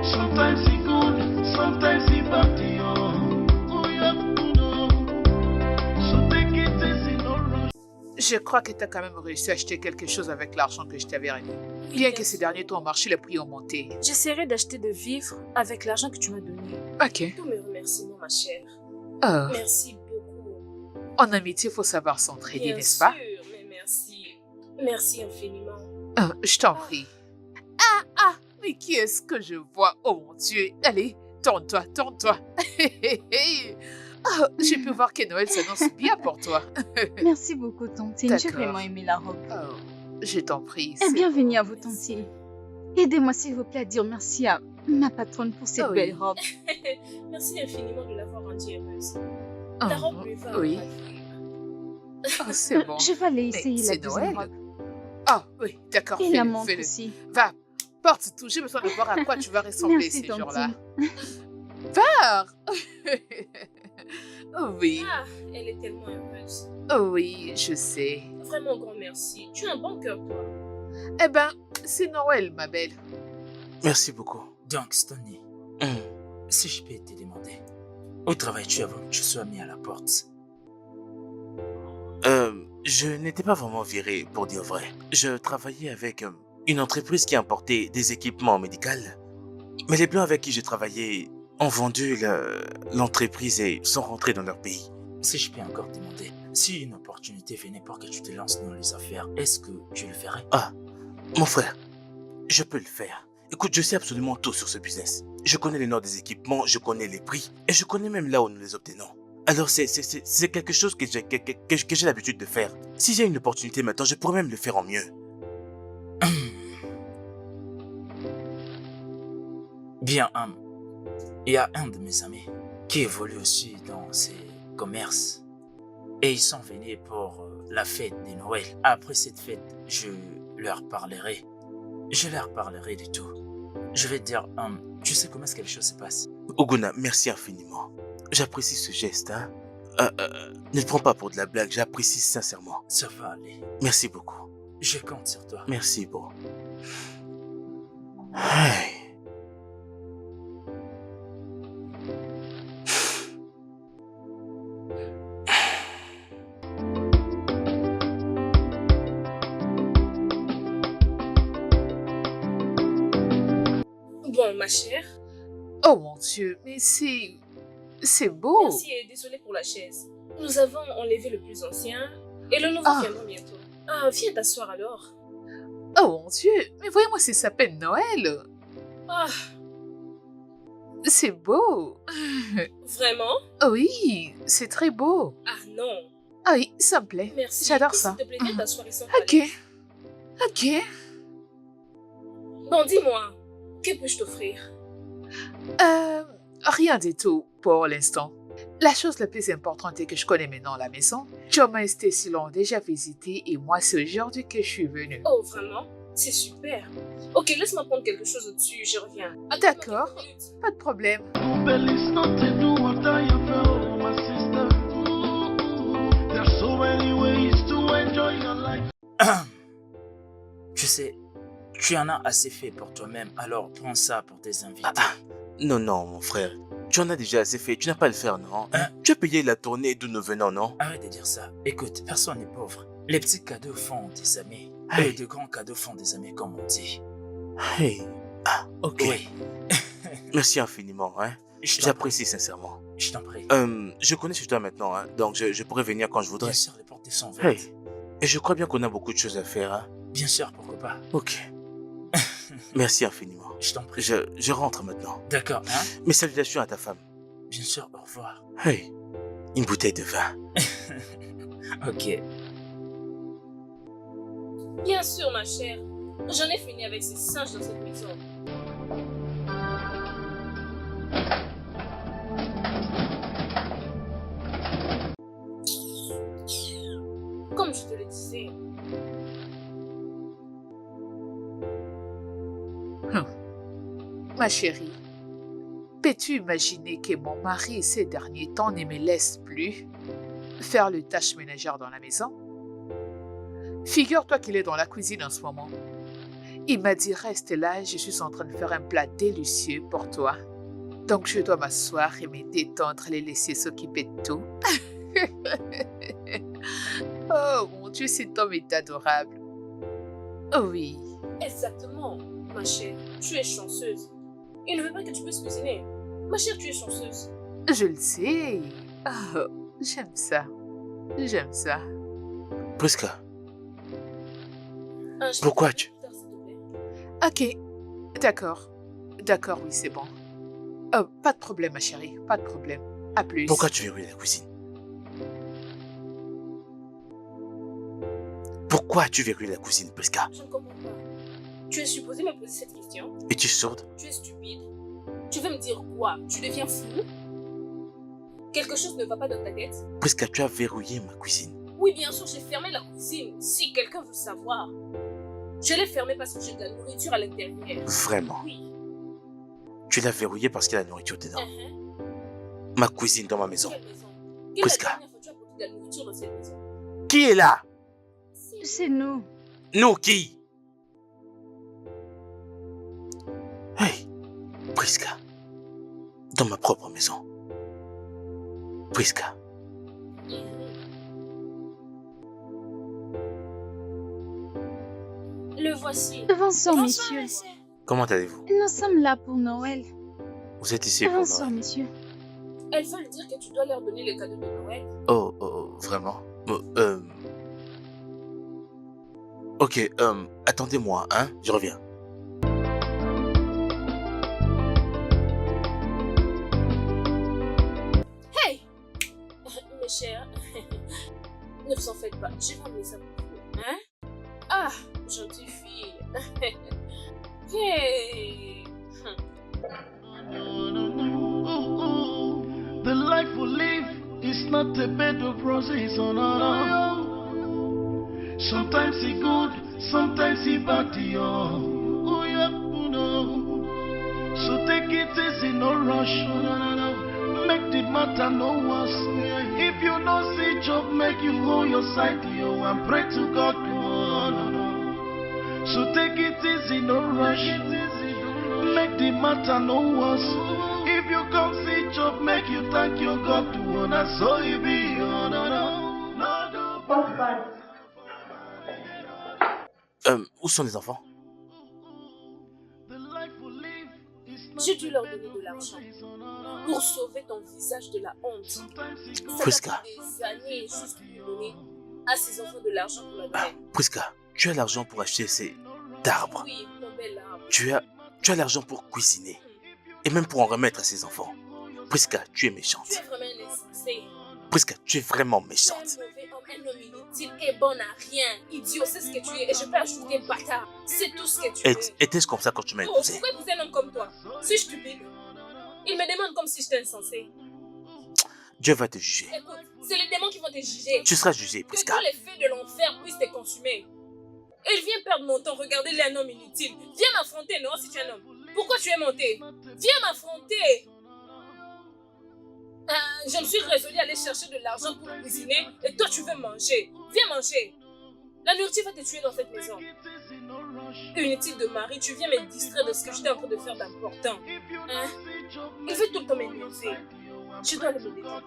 Sometimes it's good, sometimes it's bad. So take it easy, no rush. Je crois que tu as quand même réussi à acheter quelque chose avec l'argent que je t'avais remis. Oui, Bien que ces sûr. derniers temps au marché, les prix ont monté. J'essaierai d'acheter de vivre avec l'argent que tu m'as donné. Ok. Tous mes remerciements, ma chère. Oh, Merci beaucoup. en amitié, il faut savoir s'entraider, Bien n'est-ce sûr, pas? mais merci. Merci infiniment. Je t'en prie. Mais qui est-ce que je vois? Oh mon Dieu. Allez, tourne-toi, tourne-toi. Oh, j'ai pu voir que Noël s'annonce bien pour toi. Merci beaucoup, Tantine. J'ai D'accord. vraiment aimé la robe. Oh, je t'en prie. Et c'est bienvenue bon. à vous, Tantine. Aidez-moi, s'il vous plaît, à dire merci à ma patronne pour cette Ah oui. belle robe. Merci infiniment de l'avoir rendue heureuse. Oh, Ta robe lui va. oui. Oh, c'est bon. Je vais aller Mais essayer la c'est deuxième Noël. robe. Ah, oui, d'accord. Et la Fais-le, montre fais-le. aussi. Va, porte tout. J'ai besoin de voir à quoi tu vas ressembler Merci, ces jours-là. Tantine. Pars. Oui, Ah, elle est tellement heureuse. oui, je sais. Vraiment grand merci. Tu as un bon cœur, toi. Eh ben, c'est Noël, ma belle. Merci beaucoup. Donc, Stony, Hum. si je peux te demander, où travailles-tu avant que tu sois mis à la porte? Je n'étais pas vraiment viré, pour dire vrai. Je travaillais avec une entreprise qui importait des équipements médicaux. Mais les Blancs avec qui je travaillais ont vendu l'entreprise et sont rentrés dans leur pays. Si je peux encore demander, si une opportunité venait pour que tu te lances dans les affaires, est-ce que tu le ferais? Ah, mon frère, je peux le faire. Écoute, je sais absolument tout sur ce business. Je connais les noms des équipements, je connais les prix et je connais même là où nous les obtenons. Alors c'est quelque chose que j'ai l'habitude de faire. Si j'ai une opportunité maintenant, je pourrais même le faire en mieux. Bien, il y a un de mes amis qui évolue aussi dans ces commerces. Et ils sont venus pour la fête de Noël. Après cette fête, je leur parlerai. Je leur parlerai de tout. Je vais te dire, tu sais comment est-ce que les choses se passent? Oguna, merci infiniment. J'apprécie ce geste, hein. Ne le prends pas pour de la blague, j'apprécie sincèrement. Ça va aller. Merci beaucoup. Je compte sur toi. Merci, bro. Hey. Bon, ma chère, Oh mon Dieu, mais c'est beau. merci et désolée pour la chaise. Nous avons enlevé le plus ancien et le nouveau Ah. viendra bientôt. Ah, viens t'asseoir alors. Oh mon Dieu, mais voyez-moi ces sapins de Noël. Ah, C'est beau. vraiment? Oui, c'est très beau. Ah non, Ah oui, ça me plaît. merci. J'adore Et ça. S'il te plaît, viens t'asseoir ici. Ok. Ok. Bon, dis-moi, que peux-je t'offrir? Rien du tout pour l'instant. La chose la plus importante est que je connais maintenant la maison. Choma et Stacy l'ont déjà visité et moi, c'est aujourd'hui que je suis venue. Oh, vraiment? C'est super. Ok, laisse-moi prendre quelque chose au-dessus, je reviens. Attends-moi D'accord. quelques minutes. Pas de problème. Bell is not to do what I have felt, my sister. There's so many ways to enjoy your life. Tu sais, tu en as assez fait pour toi-même, alors prends ça pour tes invités. Non, non, mon frère. Tu en as déjà assez fait, tu n'as pas à le faire, non? Tu as payé la tournée d'où nous venons, non? Arrête de dire ça. Écoute, personne n'est pauvre. Les petits cadeaux font des amis. Hey. Et de grands cadeaux font des amis, comme on dit. Hey. Ah, ok. Oui. Merci infiniment, hein. Je t'en J'apprécie sincèrement. prie. Je t'en prie. Je connais chez toi maintenant, hein, donc je pourrais venir quand je voudrais. Bien sûr, les portes sont ouvertes. Hey. Et je crois bien qu'on a beaucoup de choses à faire, hein. Bien sûr, pourquoi pas. Ok. Merci infiniment. Je t'en prie. Je rentre maintenant. D'accord, hein? Mes salutations à ta femme. Bien sûr, au revoir. Hey. Une bouteille de vin. Ok. Bien sûr, ma chère. J'en ai fini avec ces singes dans cette maison. Comme je te le disais, Ma chérie, peux-tu imaginer que mon mari ces derniers temps ne me laisse plus faire les tâches ménagères dans la maison? Figure-toi qu'il est dans la cuisine en ce moment. Il m'a dit reste là, je suis en train de faire un plat délicieux pour toi. Donc je dois m'asseoir et me détendre, les laisser s'occuper de tout. Oh mon Dieu, cet homme est adorable. Oh oui. Exactement, ma chère. Tu es chanceuse. Il ne veut pas que tu puisses cuisiner. Ma chère, tu es chanceuse. Je le sais. Oh, j'aime ça. J'aime ça. Prisca, Je Pourquoi peux tu- faire, s'il te plaît? Ok. D'accord. D'accord, oui, c'est bon. Oh, pas de problème, ma chérie. Pas de problème. À plus. pourquoi tu verrouilles la cuisine? Pourquoi tu verrouilles la cuisine, Prisca? Je ne comprends pas. Tu es supposé me poser cette question? Es-tu sourde? Tu es stupide? Tu veux me dire quoi? Tu deviens fou? Quelque chose ne va pas dans ta tête? Prisca, tu as verrouillé ma cuisine. Oui, bien sûr, j'ai fermé la cuisine. Si quelqu'un veut savoir. Je l'ai fermée parce que j'ai de la nourriture à l'intérieur. Vraiment. Oui. Tu l'as verrouillée parce qu'il y a la nourriture dedans. Ma cuisine dans ma maison. Quelle maison? Quelle est la Prisca. dernière fois que tu as apporté de la nourriture dans cette maison? Qui est là? C'est nous. Nous qui? Hey, Prisca. Dans ma propre maison. Prisca. Le voici. Bonsoir, Bonsoir, messieurs. monsieur. Comment allez-vous? Nous sommes là pour Noël. Vous êtes ici pour Bonsoir, Noël. messieurs. Elles veulent dire que tu dois leur donner les cadeaux de Noël. Oh, vraiment? Ok, attendez-moi, hein? Je reviens. Hey! Mes chers, ne vous en faites pas. Je vais amener ça pour vous. Hein? Ah, gentille fille. Hey! The life we live is not a bed of roses, oh no, no. Sometimes it's good, sometimes it's bad, yo. Oh yeah, oh no. So take it easy, no rush, oh no, no, no. Make the matter no worse. If you don't see job, make you hold your side, yo, and pray to God, oh no, no. So take it easy, no rush. Make the matter no worse. If you come see job, make you thank your God to honor. So it be, oh no, no, no, no. Où sont les enfants? J'ai dû leur donner de l'argent pour sauver ton visage de la honte. Ça Prisca. t'a pris des années juste pour donner à ces enfants de l'argent pour la Noël. Prisca, tu as l'argent pour acheter ces arbres. Oui, mon bel arbre. Tu as l'argent pour cuisiner. Et même pour en remettre à ses enfants. Prisca, tu es Tu méchante. es vraiment un insensé. Prisca, tu es vraiment Tu es méchante. un mauvais homme, un homme inutile et bon à rien. Idiot, c'est ce que tu es. Et je peux ajouter bâtard. C'est tout ce que tu es. Était-ce comme ça quand tu m'as Oh, épousé? pourquoi épouser un homme comme toi? Suis-je stupide? Il me demande comme si j'étais insensé. Dieu va te juger. Écoute, c'est les démons qui vont te juger. Tu seras jugé, Que Prisca. tous les feux de l'enfer puissent te consumer. Et il vient perdre mon temps, regardez-le un homme inutile. Viens m'affronter, non, si tu es un homme. Pourquoi tu es monté? Viens m'affronter. Je me suis résolue à aller chercher de l'argent pour cuisiner et toi tu veux manger. Viens manger. La nourriture va te tuer dans cette maison. Inutile de mari, tu viens me distraire de ce que j'étais en train de faire d'important. Hein? Il veut tout le temps m'énerver. Je dois aller me détendre.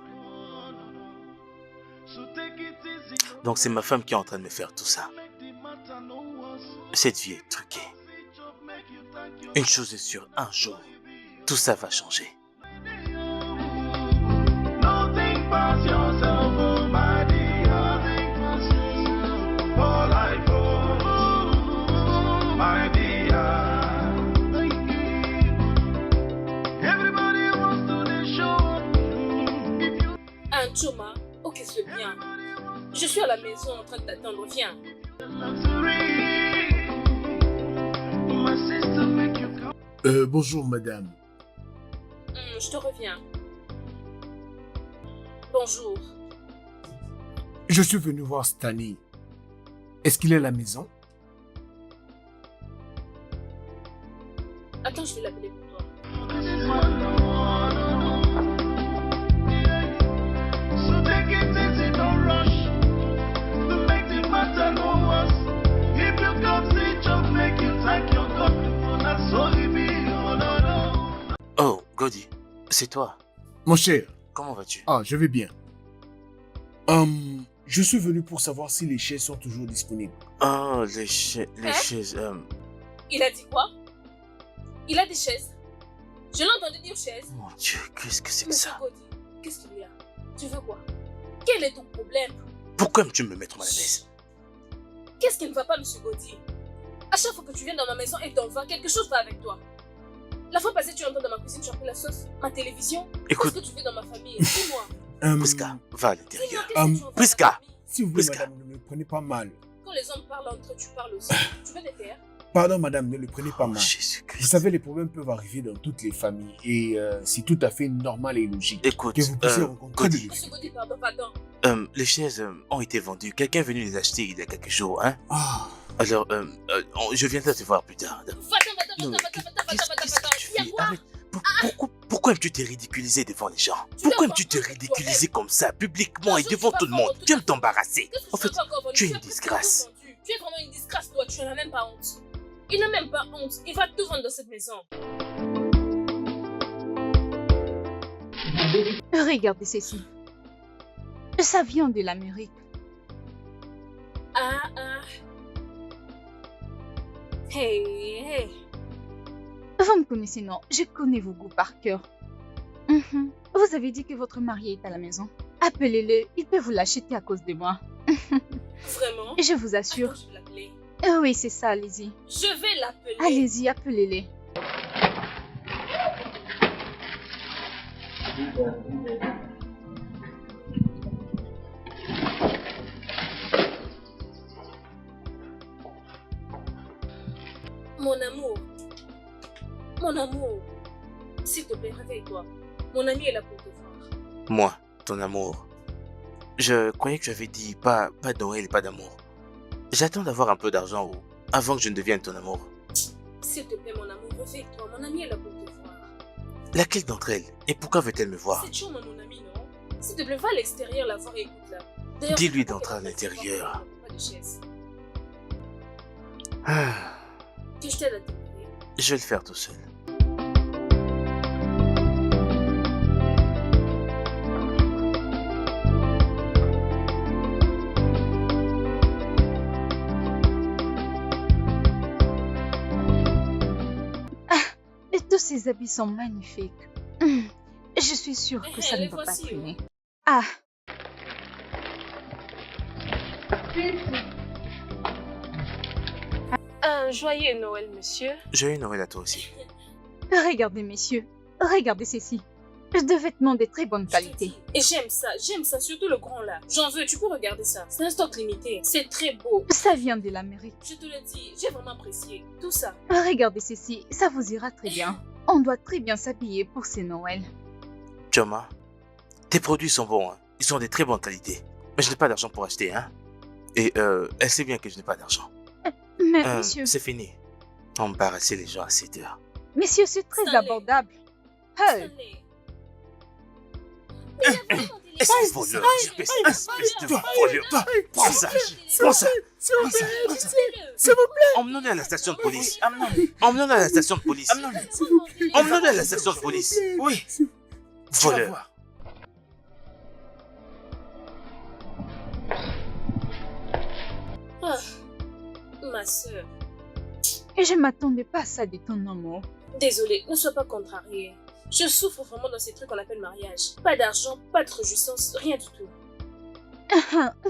Donc c'est ma femme qui est en train de me faire tout ça. Cette vie est truquée. Une chose est sûre, un jour, tout ça va changer. Nothing past yourself, oh my dear. Nothing past yourself. For life, oh my dear. Everybody wants to the show. Un Choma, ok, c'est bien. Je suis à la maison en train de t'attendre, viens. My sister make you come. Bonjour, madame. Je te reviens. Bonjour. Je suis venu voir Stanley. Est-ce qu'il est à la maison? Attends, je vais l'appeler pour toi. So take it easy, don't rush. To make the matter no worse. If you come see job, make you thank your God. For that's so it be. Oh no no. Oh, Godi, c'est toi. Mon cher, Comment vas-tu? je vais bien. Je suis venu pour savoir si les chaises sont toujours disponibles. Oh, les chaises. Il a dit quoi? Il a des chaises. Je l'ai entendu dire chaises. Mon Dieu, qu'est-ce que c'est que Monsieur ça? Gaudi, qu'est-ce qu'il y a? Tu veux quoi? Quel est ton problème? Pourquoi aimes-tu me mettre mal à l'aise? Qu'est-ce qui ne va pas, monsieur Gaudi? À chaque fois que tu viens dans ma maison et t'en vas, quelque chose va avec toi. La fois passée, tu entres dans ma cuisine, tu as pris la sauce, ma télévision. Écoute, Qu'est-ce que tu fais dans ma famille? Dis-moi. Prisca, va à Dis-moi, l'intérieur. qu'est-ce que tu en fais dans ma Prisca. famille? S'il vous plaît, Prisca. madame, ne le prenez pas mal. Quand les hommes parlent entre eux, tu parles aussi. Tu veux te taire? Pardon, madame, ne le prenez pas Oh, mal. Jésus-Christ. Vous savez, les problèmes peuvent arriver dans toutes les familles et c'est tout à fait normal et logique Écoute, que vous puissiez rencontrer des Gaudi, Monsieur défis. Gaudi, pardon. les chaises ont été vendues. Quelqu'un est venu les acheter il y a quelques jours, hein? Ah, Alors, je viendrai te voir plus tard. Va-t'en. Non, mais qu'est-ce que tu Il y a fais? quoi? Arrête. Pourquoi aimes-tu te ridiculiser devant les gens? Tu Pourquoi l'as aimes-tu pas te encore ridiculiser comme ça, publiquement et Je devant suis tout le pas monde? vraiment Tu aimes tout- t'embarrasser. Qu'est-ce que En tu fait, n'as pas encore vendu? tu es une as presque disgrâce. tout vendu. Tu es vraiment une disgrâce, toi. Tu n'as même pas honte. Il n'a même pas honte. Il va tout vendre dans cette maison. Regardez ceci. Ça vient de l'Amérique. Ah. Hey. Vous me connaissez, non? Je connais vos goûts par cœur. Vous avez dit que votre mari est à la maison. Appelez-le, il peut vous l'acheter à cause de moi. Vraiment? Et je vous assure. Attends, je vais l'appeler. Oui, c'est ça, allez-y. Je vais l'appeler. Allez-y, appelez-les. Mon amour. S'il te plaît, réveille-toi. Mon ami est là pour te voir. Moi, ton amour. Je croyais que tu avais dit pas de Noël et pas d'amour. J'attends d'avoir un peu d'argent avant que je ne devienne ton amour. S'il te plaît, mon amour, réveille-toi. Mon ami est là pour te voir. Laquelle d'entre elles? Et pourquoi veut-elle me voir? C'est Choma, mon ami, non? S'il te plaît, va à l'extérieur la voir et écoute-la. D'ailleurs, Dis-lui je crois d'entrer à qu'elle va te l'intérieur. voir, elle n'a pas de chaise. Ah, Que je t'aide à t'aider. je vais le faire tout seul. Et tous ces habits sont magnifiques. Je suis sûre que ça ne les va pas voici, traîner. Ah, Un joyeux Noël, monsieur. Joyeux Noël à toi aussi. regardez, messieurs. Regardez ceci. De vêtements de très bonne Je te qualité. dis. Et j'aime ça, surtout le grand là. J'en veux, tu peux regarder ça. C'est un stock limité. C'est très beau. Ça vient de l'Amérique. Je te le dis, j'ai vraiment apprécié. Tout ça. Regardez ceci, ça vous ira très bien. On doit très bien s'habiller pour ces Noëls. Choma, tes produits sont bons, hein. Ils sont de très bonne qualité. Mais je n'ai pas d'argent pour acheter, hein. Et elle sait bien que je n'ai pas d'argent. Mais monsieur, C'est fini. Embarrasser les gens à 7 heures. monsieur, c'est très Stanley. abordable. Hey, Stanley. Espèce de voleur, espèce de voleur. Prends ça, prends ça, prends ça, prends ça. Emmenons-le à la station de police. Emmenons-le à la station de police. Emmenons-le à la station de police. Oui, tu vas Voleur. voir. Ah, ma soeur. et je m'attendais pas à ça de ton amour. Désolée, ne sois pas contrariée. Je souffre vraiment dans ces trucs qu'on appelle mariage. Pas d'argent, pas de réjouissance, rien du tout.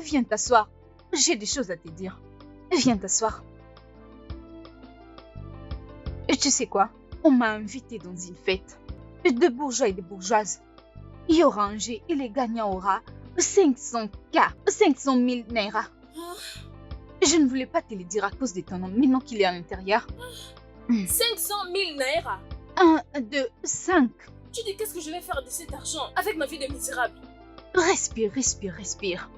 Viens t'asseoir. J'ai des choses à te dire. Viens t'asseoir. Et tu sais quoi? On m'a invité dans une fête. De bourgeois et de bourgeoises. Il y aura un jeu et les gagnants aura 500K, 500 000 naira. Je ne voulais pas te le dire à cause de ton nom, maintenant qu'il est à l'intérieur. 500 000 naira. 1, 2, 5. Tu dis qu'est-ce que je vais faire de cet argent avec ma vie de misérable? Respire, respire, respire.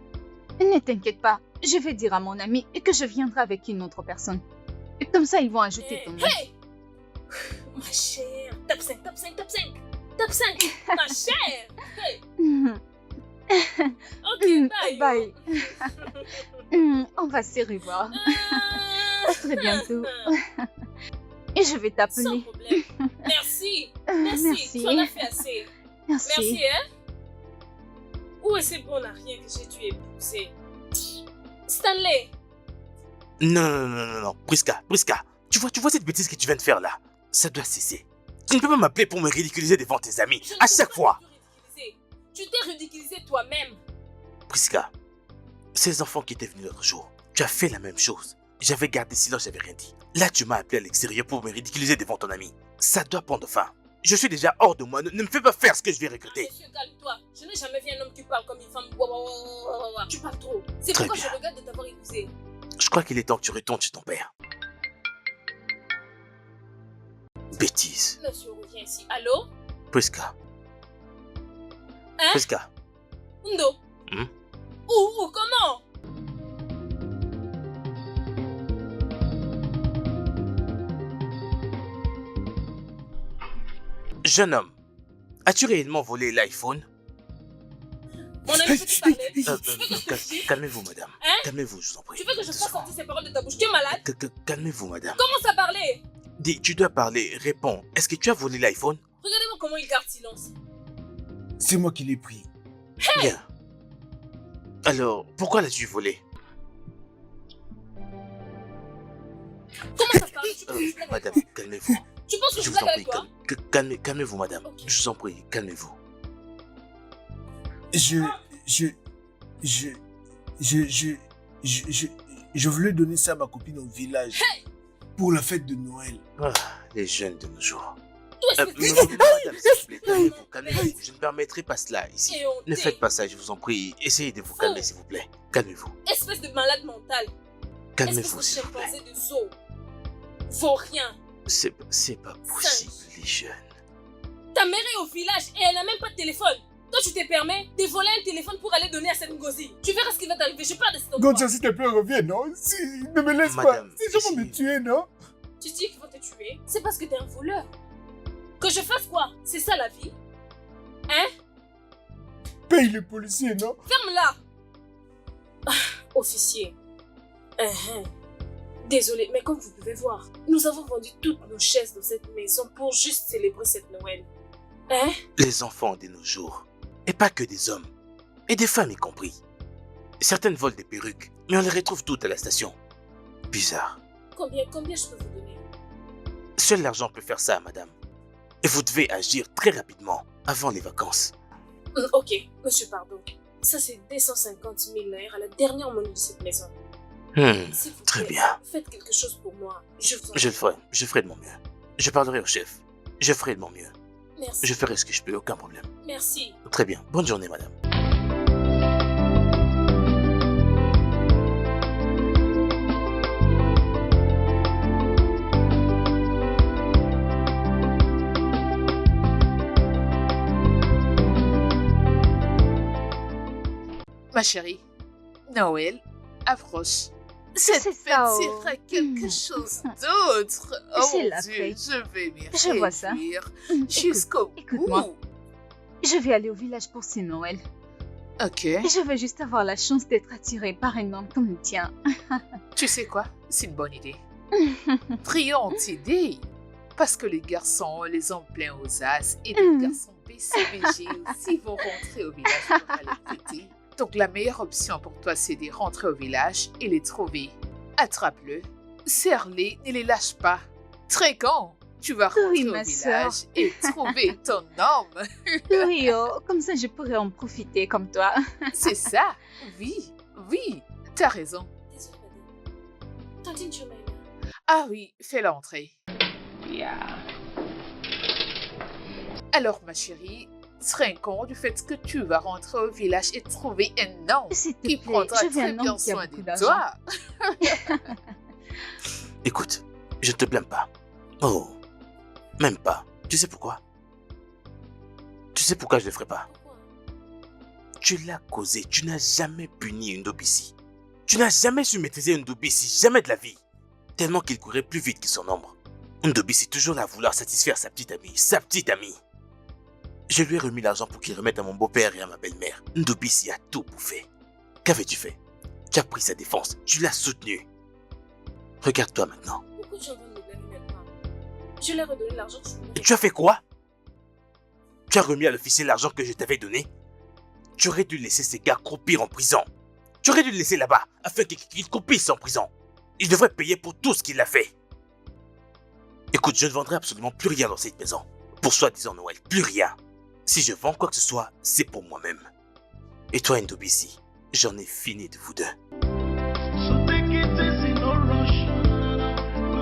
Ne t'inquiète pas, je vais dire à mon ami que je viendrai avec une autre personne. Et comme ça, ils vont ajouter ton nom. Hey! Ma chère, top 5, top 5, top 5. Top 5, ma chère. Hey. Ok, bye. Bye. On va se revoir. À très bientôt. Et je vais Sans t'appeler. problème. Merci. Merci. Merci. Tu en as fait assez. Merci. Merci, hein? Où est ce bon à rien que j'ai dû épouser? Stanley! Non. Prisca. Tu vois cette bêtise que tu viens de faire là? Ça doit cesser. Tu ne peux pas m'appeler pour me ridiculiser devant tes amis. Je ne À peux chaque pas fois. te ridiculiser. Tu t'es ridiculisé toi-même. Prisca, ces enfants qui étaient venus l'autre jour, tu as fait la même chose. J'avais gardé silence, j'avais rien dit. Là, tu m'as appelé à l'extérieur pour me ridiculiser devant ton ami. Ça doit prendre fin. Je suis déjà hors de moi. Ne me fais pas faire ce que je vais regretter. Monsieur, calme-toi. Je n'ai jamais vu un homme qui parle comme une femme. Ouah. Tu parles trop. C'est Très pourquoi bien. je regrette de t'avoir épousé. Je crois qu'il est temps que tu retournes chez ton père. Bêtise. Monsieur, reviens ici. Allô? Prisca. Hein? Prisca. Ndo? Hmm? Où? Comment? Jeune homme, as-tu réellement volé l'iPhone? Mon ami, peux-tu parler? Calmez-vous, madame. Hein? Calmez-vous, je vous en prie. Tu veux que je fasse sortir ces paroles de ta bouche? Tu es malade? Calmez-vous, madame. Commence à parler. Dis, tu dois parler. Réponds. Est-ce que tu as volé l'iPhone? Regardez-moi comment il garde silence. C'est moi qui l'ai pris. Bien. Alors, pourquoi l'as-tu volé? Comment ça parle? Tu penses que je blague avec Madame, toi? calmez-vous. Tu penses que Je je vous blague en avec prie, toi? calmez-vous, madame. Ok. Je vous en prie, calmez-vous. Je voulais donner ça à ma copine au village. Pour la fête de Noël. Ah, les jeunes de nos jours. Toi, Non, espèce de... madame, s'il vous plaît, calmez-vous. Je ne permettrai pas cela ici. Et on Ne t'est- faites pas ça, je vous en prie. Essayez de vous calmer, s'il vous plaît. Calmez-vous. Espèce de malade mental. Calmez-vous, Espèce de s'il vous plaît. chimpanzé de zoo. Vaut rien. C'est pas possible, les jeunes. Ta mère est au village et elle n'a même pas de téléphone. Toi, tu te permets de voler un téléphone pour aller donner à cette ngozi. Tu verras ce qui va t'arriver. Je parle de cet endroit. Gonza, s'il te plaît, reviens, non? Si, ne me laisse Madame, pas. Si je vais me ici- tuer, non? Tu dis qu'ils vont te tuer. C'est parce que t'es un voleur. Que je fasse quoi? C'est ça la vie? Hein? Paye les policiers, non? Ferme-la! Ah, officier. Désolé, mais comme vous pouvez voir, nous avons vendu toutes nos chaises dans cette maison pour juste célébrer cette Noël. Hein? Les enfants de nos jours, et pas que des hommes, et des femmes y compris. Certaines volent des perruques, mais on les retrouve toutes à la station. Bizarre. Combien je peux vous donner? Seul l'argent peut faire ça, madame. Et vous devez agir très rapidement, avant les vacances. Ok, monsieur, pardon. Ça, c'est 250 000 naira, la dernière monnaie de cette maison. S'il vous Très plaît, bien. faites quelque chose pour moi. Je vous en Je le ferai, je ferai de mon mieux. Je parlerai au chef. Je ferai de mon mieux. Merci. Je ferai ce que je peux, aucun problème. Merci. Très bien. Bonne journée, madame. Ma chérie, Noël approche. Cette C'est fête ça, oh. sera quelque chose d'autre. Oh C'est mon la Dieu, fête. je vais m'y Je vois ça. réjouir jusqu'au écoute-moi. bout. Je vais aller au village pour ce Noël. Ok. Et je vais juste avoir la chance d'être attirée par un homme comme le tien. Tu sais quoi? C'est une bonne idée. Brillante idée. Parce que les garçons, les hommes pleins aux as et les garçons BCBG aussi vont rentrer au village pour aller fêter. Donc la meilleure option pour toi, c'est de rentrer au village et les trouver. Attrape-le, serre-les, ne les lâche pas. Trinquant, tu vas rentrer Oui, au ma village sœur. et trouver ton homme. Oui, oh, comme ça je pourrais en profiter comme toi. C'est ça. Oui, t'as raison. Désolée, madame. Tantine Choumaina. Ah oui, fais-la entrer. Alors, ma chérie, trinquons du fait que tu vas rentrer au village et trouver un homme S'il te qui plaît, prendra je veux très un bien homme qui a soin beaucoup de d'argent. toi. Écoute, je ne te blâme pas. Oh, même pas. Tu sais pourquoi? Tu sais pourquoi je ne le ferai pas? Pourquoi? Tu l'as causé. Tu n'as jamais puni Ndobisi. Tu n'as jamais su maîtriser Ndobisi. Jamais de la vie. Tellement qu'il courait plus vite que son ombre. Ndobisi toujours là à vouloir satisfaire sa petite amie. Sa petite amie. Je lui ai remis l'argent pour qu'il remette à mon beau-père et à ma belle-mère. Ndobisi a tout bouffé. Qu'avais-tu fait? Tu as pris sa défense. Tu l'as soutenu. Regarde-toi maintenant. Pourquoi tu es en train de me blâmer maintenant? Je lui ai redonné l'argent que je voulais. Et tu as fait quoi? Tu as remis à l'officier l'argent que je t'avais donné? Tu aurais dû laisser ces gars croupir en prison. Tu aurais dû le laisser là-bas afin qu'ils croupissent en prison. Il devrait payer pour tout ce qu'il a fait. Écoute, je ne vendrai absolument plus rien dans cette maison. Pour soi-disant Noël, plus rien. Si je vends quoi que ce soit, c'est pour moi-même. Et toi, Ndobisi, j'en ai fini de vous deux. So take it easy, no rush.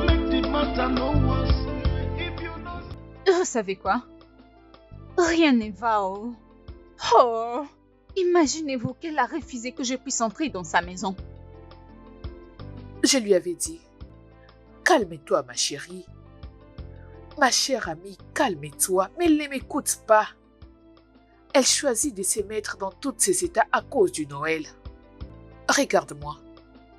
Make the matter no worse. If you know. Vous savez quoi? Rien ne va. Oh. Oh. Imaginez-vous qu'elle a refusé que je puisse entrer dans sa maison. Je lui avais dit, calme-toi ma chérie. Ma chère amie, calme-toi, mais elle ne m'écoute pas. Elle choisit de se mettre dans tous ces états à cause du Noël. Regarde-moi,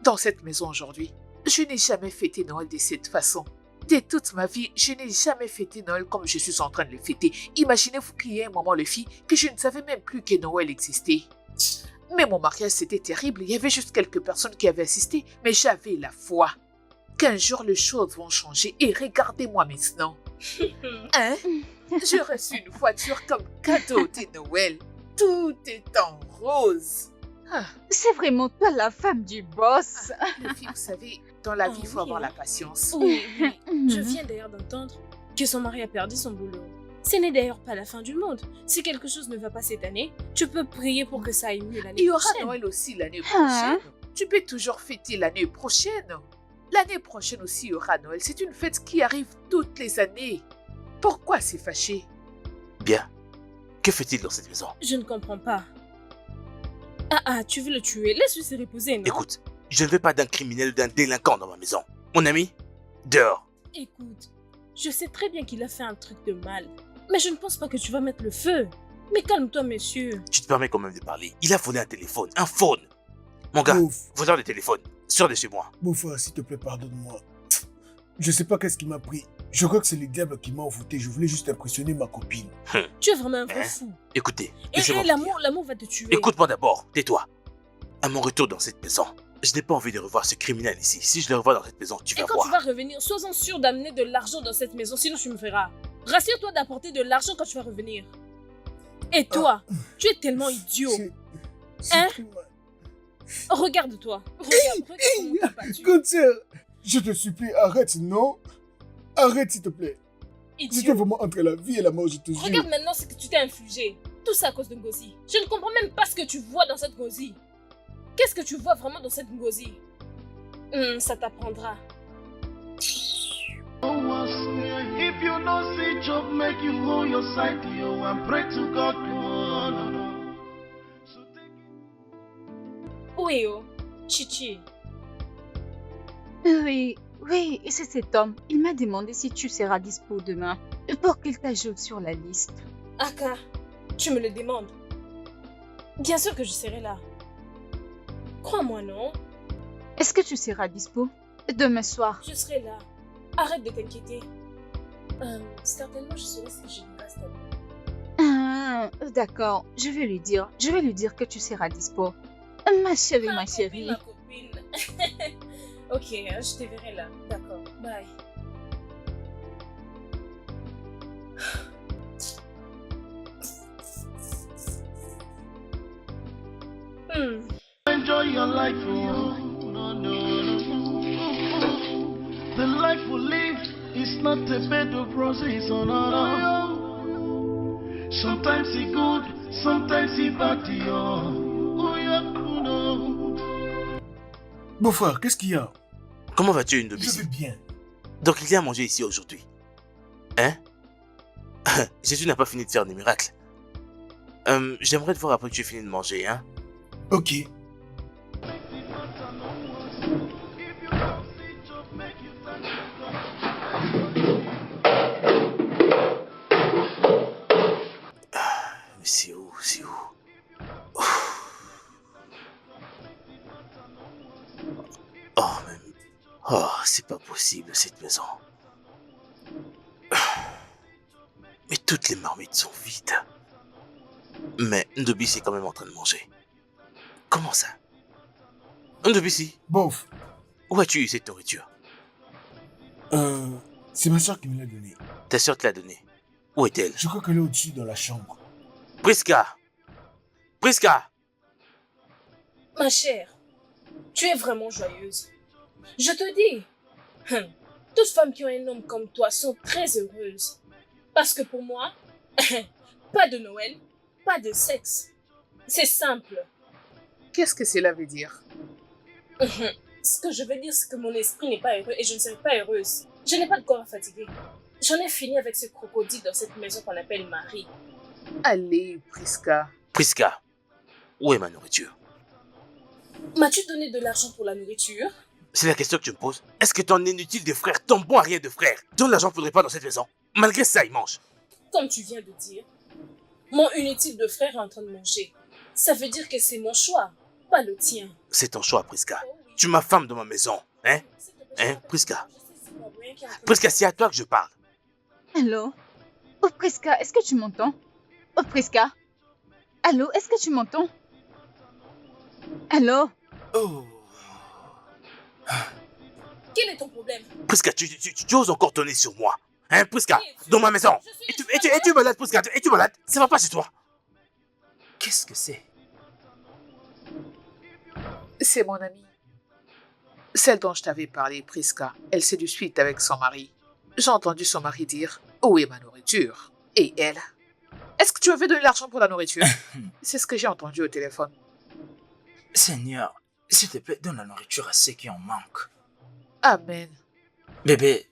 dans cette maison aujourd'hui, je n'ai jamais fêté Noël de cette façon. De toute ma vie, je n'ai jamais fêté Noël comme je suis en train de le fêter. Imaginez-vous qu'il y ait un moment, le fit, que je ne savais même plus que Noël existait. Mais mon mariage, c'était terrible. Il y avait juste quelques personnes qui avaient assisté, mais j'avais la foi qu'un jour les choses vont changer. Et regardez-moi maintenant. Hein? J'ai reçu une voiture comme cadeau de Noël. Tout est en rose. Ah, C'est vraiment toi la femme du boss. les filles, vous savez, dans la vie, il faut oui, avoir oui. la patience. Oui, oui. Je viens d'ailleurs d'entendre que son mari a perdu son boulot. Ce n'est d'ailleurs pas la fin du monde. Si quelque chose ne va pas cette année, tu peux prier pour que ça aille mieux l'année Il y aura prochaine. Noël aussi l'année Hein? prochaine. Tu peux toujours fêter l'année prochaine. L'année prochaine aussi, il y aura Noël. C'est une fête qui arrive toutes les années. Pourquoi s'est fâché? Bien. Que fait-il dans cette maison? Je ne comprends pas. Ah, tu veux le tuer? Laisse-lui se reposer, non? Écoute, je ne veux pas d'un criminel ou d'un délinquant dans ma maison. Mon ami, dehors. Écoute, je sais très bien qu'il a fait un truc de mal. Mais je ne pense pas que tu vas mettre le feu. Mais calme-toi, monsieur. Tu te permets quand même de parler. Il a volé un téléphone, un phone. Mon gars, Bouf, voleur de téléphone, sors de chez moi. Bouffa, s'il te plaît, pardonne-moi. Je sais pas qu'est-ce qui m'a pris. Je crois que c'est le diable qui m'a envoûté. Je voulais juste impressionner ma copine. Tu es vraiment un vrai Hein? fou. Écoutez, Et laissez-moi vous dire. l'amour va te tuer. Écoute-moi d'abord, tais-toi. À mon retour dans cette maison, je n'ai pas envie de revoir ce criminel ici. Si je le revois dans cette maison, tu Et vas quand voir. tu vas revenir, sois-en sûr d'amener de l'argent dans cette maison, sinon tu me feras. Rassure-toi d'apporter de l'argent quand tu vas revenir. Et toi, tu es tellement idiot. C'est Hein? très mal. Regarde-toi. Regarde comment t'es battu. Grande sœur, je te supplie, arrête, non? Arrête, s'il te plaît. C'était Idiot. vraiment entre la vie et la mort, je te jure. Regarde maintenant ce que tu t'es infligé. Tout ça à cause de Ngozi. Je ne comprends même pas ce que tu vois dans cette Ngozi. Qu'est-ce que tu vois vraiment dans cette Ngozi? Ça t'apprendra. No worse. If you no see job, make you hold your side, yo, and pray to God. No, no, no. So take it. Oui, oh. Chichi. Oui, oui, et c'est cet homme. Il m'a demandé si tu seras dispo demain pour qu'il t'ajoute sur la liste. Aka, tu me le demandes. Bien sûr que je serai là. Crois-moi, non? Est-ce que tu seras dispo demain soir? Je serai là. Arrête de t'inquiéter. Certainement, je serai si je reste à lui. Ah, d'accord, je vais lui dire. Je vais lui dire que tu seras dispo. Ma chérie, ma chérie. Ma copine. Ok, je te verrai là. D'accord, bye. Enjoy your life, oh. No, no, no. The life we live is not a bed of roses, oh, no, no. Sometimes it's good, sometimes it's bad, oh. Oh, yeah, no. Beau-frère, qu'est-ce qu'il y a? Comment vas-tu, Je Ndobisi? vais bien. Donc il y a à manger ici aujourd'hui. Hein? Jésus n'a pas fini de faire des miracles. J'aimerais te voir après que tu aies fini de manger, hein? Ok. If you don't see job, make you thank God. Mais c'est où? C'est où? Oh, c'est pas possible, cette maison. Mais toutes les marmites sont vides. Mais Ndobisi est quand même en train de manger. Comment ça? Ndobisi, Bof, où as-tu eu cette nourriture? c'est ma soeur qui me l'a donné. Ta soeur te l'a donnée. Où est-elle? Je crois qu'elle est au-dessus dans la chambre. Priska! Priska! Ma chère, tu es vraiment joyeuse. Je te dis, toutes femmes qui ont un homme comme toi sont très heureuses. Parce que pour moi, pas de Noël, pas de sexe. C'est simple. Qu'est-ce que cela veut dire? Ce que je veux dire, c'est que mon esprit n'est pas heureux et je ne serai pas heureuse. Je n'ai pas de corps à fatiguer. J'en ai fini avec ce crocodile dans cette maison qu'on appelle Marie. Allez, Priska. Priska, où est ma nourriture? M'as-tu donné de l'argent pour la nourriture? C'est la question que tu me poses. Est-ce que ton inutile de frère, ton bon à rien de frère, dont l'argent ne faudrait pas dans cette maison? Malgré ça, il mange. Comme tu viens de dire, mon inutile de frère est en train de manger. Ça veut dire que c'est mon choix, pas le tien. C'est ton choix, Priska. Oh oui. Tu m'affames dans ma maison, hein? S'il te plaît, Hein, Priska? je sais c'est pas rien qui est en train de- Priska, c'est à toi que je parle. Allô? Oh, Priska, est-ce que tu m'entends? Oh, Priska? Allô, est-ce que tu m'entends? Allô? Oh. Quel est ton problème? Priska, tu oses encore tourner sur moi. Hein, Priska? Dans ma maison. Es-tu malade, Priska? Es-tu malade? Ça va pas chez toi? Qu'est-ce que c'est? C'est mon amie. Celle dont je t'avais parlé, Priska. Elle s'est du suite avec son mari. J'ai entendu son mari dire « Où est ma nourriture ?» Et elle « Est-ce que tu avais donné l'argent pour la nourriture ?» C'est ce que j'ai entendu au téléphone. Seigneur, s'il te plaît, donne la nourriture à ceux qui en manquent. Amen. Bébé,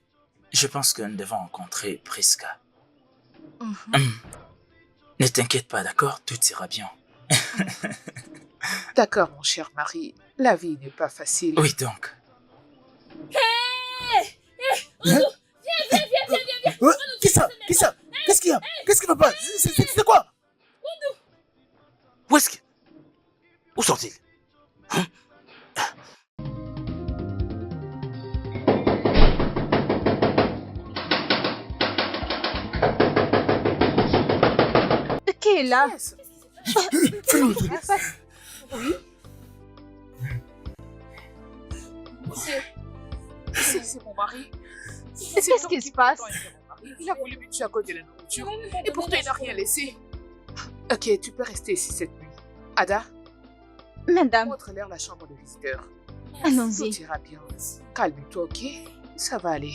je pense que nous devons rencontrer Priska. Mhm. Ne t'inquiète pas, d'accord? Tout ira bien. D'accord, mon cher mari. La vie n'est pas facile. Oui, donc. Viens. Qui ça? Qui ça? Qu'est-ce qu'il y a? Qu'est-ce qui va pas? C'est quoi? Où est-ce que... Où sont-ils? Hein? Qui est là? Yes. Fais-le entrer. Oui. C'est mon mari. Qu'est-ce qui se passe? Il a voulu me tuer à cause de la nourriture. Et pourtant, il n'a rien laissé. Ok, tu peux rester ici cette nuit. Ada, Madame, montre-leur la chambre de visiteur. Tout allons-y. ira bien. Calme-toi, ok? Ça va aller.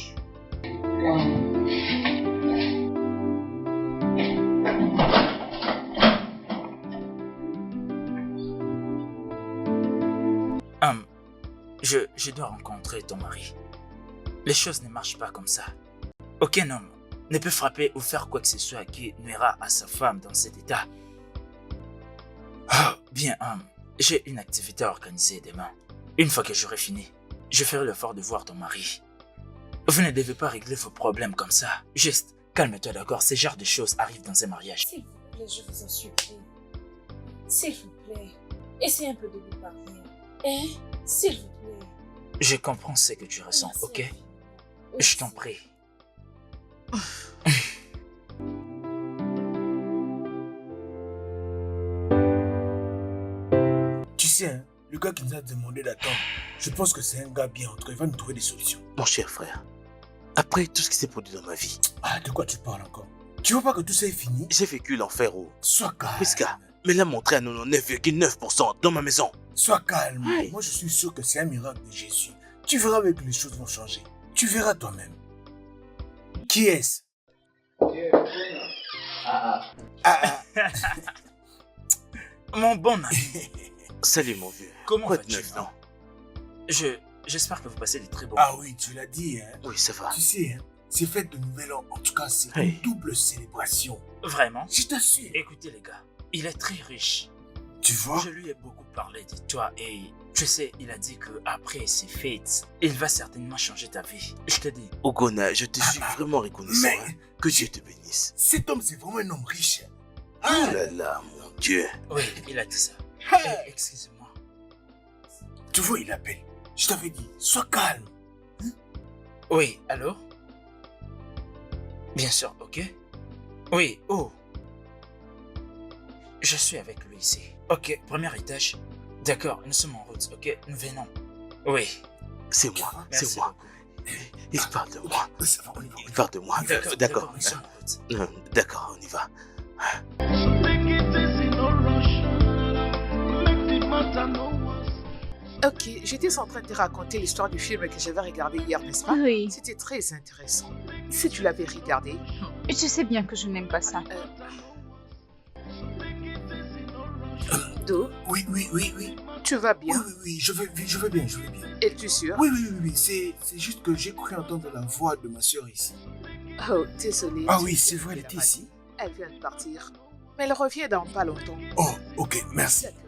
Je dois rencontrer ton mari. Les choses ne marchent pas comme ça. Aucun homme ne peut frapper ou faire quoi que ce soit qui nuira à sa femme dans cet état. Oh, bien, j'ai une activité à organiser demain. Une fois que j'aurai fini, je ferai l'effort de voir ton mari. Vous ne devez pas régler vos problèmes comme ça. Juste, calme-toi, d'accord? Ce genre de choses arrivent dans un mariage. S'il vous plaît, je vous en supplie. S'il vous plaît, essayez un peu de lui parler. Hein? S'il vous plaît. Je comprends ce que tu ressens, Merci ok? infiniment. Je t'en prie. Tu sais, hein, le gars qui nous a demandé d'attendre, je pense que c'est un gars bien entre eux. Il va nous trouver des solutions. Mon cher frère, après tout ce qui s'est produit dans ma vie, Ah, de quoi tu parles encore? Tu vois pas que tout ça est fini? j'ai vécu l'enfer au... Sois calme. Priska, mais l'a montré à 99,9% dans ma maison. Sois calme. Oui. Moi, je suis sûr que c'est un miracle de Jésus. Tu verras avec les choses vont changer. Tu verras toi-même. Qui est-ce? Mon bon ami, Salut mon vieux. comment Quoi de vas-tu? neuf, non? J'espère que vous passez des très bons Ah oui, tu l'as dit, hein. Oui, ça va. Tu sais, hein, ces fêtes de Nouvel An, en tout cas, c'est Oui. une double célébration. Vraiment? Je t'assure. Écoutez les gars, il est très riche. Tu vois? Je lui ai beaucoup parlé de toi et tu sais, il a dit que après ces fêtes, il va certainement changer ta vie. Je te dis, Ogona, je te suis vraiment reconnaissant. Mais- hein. Que Dieu te bénisse. Cet homme, c'est vraiment un homme riche. Oh Ah, là là, mon Dieu. oui, il a dit ça. ah. Excusez-moi. Tu vois, il appelle. Je t'avais dit, sois calme. Oui, allô? Bien sûr, ok? Oui, oh. Je suis avec lui ici. Ok, premier étage. D'accord, nous sommes en route, ok? Nous venons. Oui, C'est moi, merci c'est moi. beaucoup. Il parle de moi. Ça va, on y va. Il parle de moi. D'accord. nous sommes en route. D'accord, on y va. Make it easy, no rush. Make the matter no worse. Ok, j'étais en train de te raconter l'histoire du film que j'avais regardé hier, n'est-ce pas? Oui, C'était très intéressant. Si tu l'avais regardé, je sais bien que je n'aime pas ça. Do, Oui, oui, oui, oui. tu vas Oui, bien? oui, oui, je vais bien, je vais bien. Es-tu sûr? Oui, oui, oui, oui, c'est juste que j'ai cru entendre la voix de ma soeur ici. Oh, désolé. Ah oui, c'est vrai, elle était ici. Elle vient de partir. Mais elle revient dans pas longtemps. Oh, ok, merci. D'accord.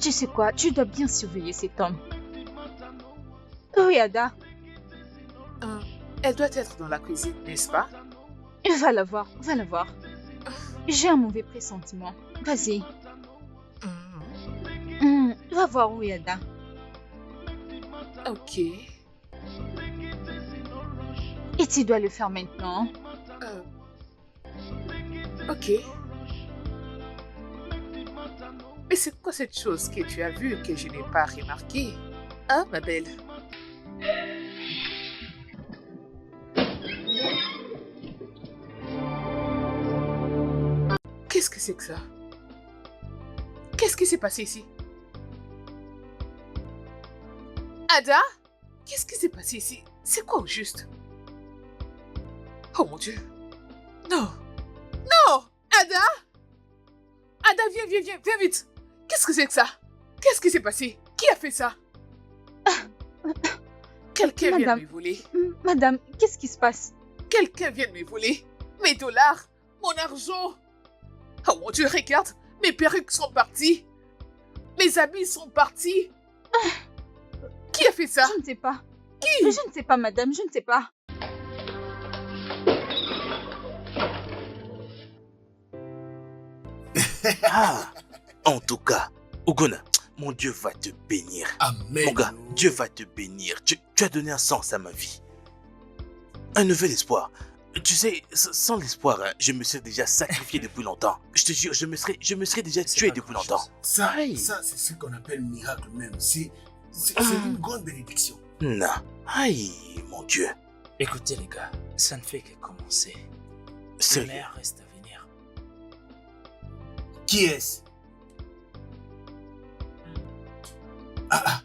Tu sais quoi, tu dois bien surveiller cet homme. Oui, Ada, Elle doit être dans la cuisine, n'est-ce pas? va la voir, va la voir. J'ai un mauvais pressentiment. Vas-y. Va voir où est Ada. Ok. Et tu dois le faire maintenant. Ok. Mais c'est quoi cette chose que tu as vue que je n'ai pas remarquée? Hein, ma belle? Qu'est-ce que c'est que ça? Qu'est-ce qui s'est passé ici? Ada? Qu'est-ce qui s'est passé ici? C'est quoi au juste? Oh mon Dieu! Non! Non! Ada? Ada, viens vite! Qu'est-ce que c'est que ça? Qu'est-ce qui s'est passé? Qui a fait ça? Quelqu'un vient de Madame. me voler. Madame, qu'est-ce qui se passe? Quelqu'un vient de me voler. Mes dollars, mon argent. Oh mon Dieu, regarde, mes perruques sont parties. Mes habits sont partis. Qui a fait ça? Je ne sais pas. Qui? Je ne sais pas, madame, je ne sais pas. Ah, en tout cas, Ogona, mon Dieu va te bénir. Amen. Mon gars, Dieu va te bénir. Tu as donné un sens à ma vie. Un nouvel espoir. Tu sais, sans l'espoir, hein, je me serais déjà sacrifié depuis longtemps. Je te jure, je me serais déjà C'est tué pas depuis grand-chose. longtemps. Ça, Aïe. ça c'est ce qu'on appelle miracle même. C'est une grande bénédiction. Non. Aïe, mon Dieu. Écoutez les gars, ça ne fait que commencer. Le Sérieux. meilleur reste à venir. Qui est-ce? Ah,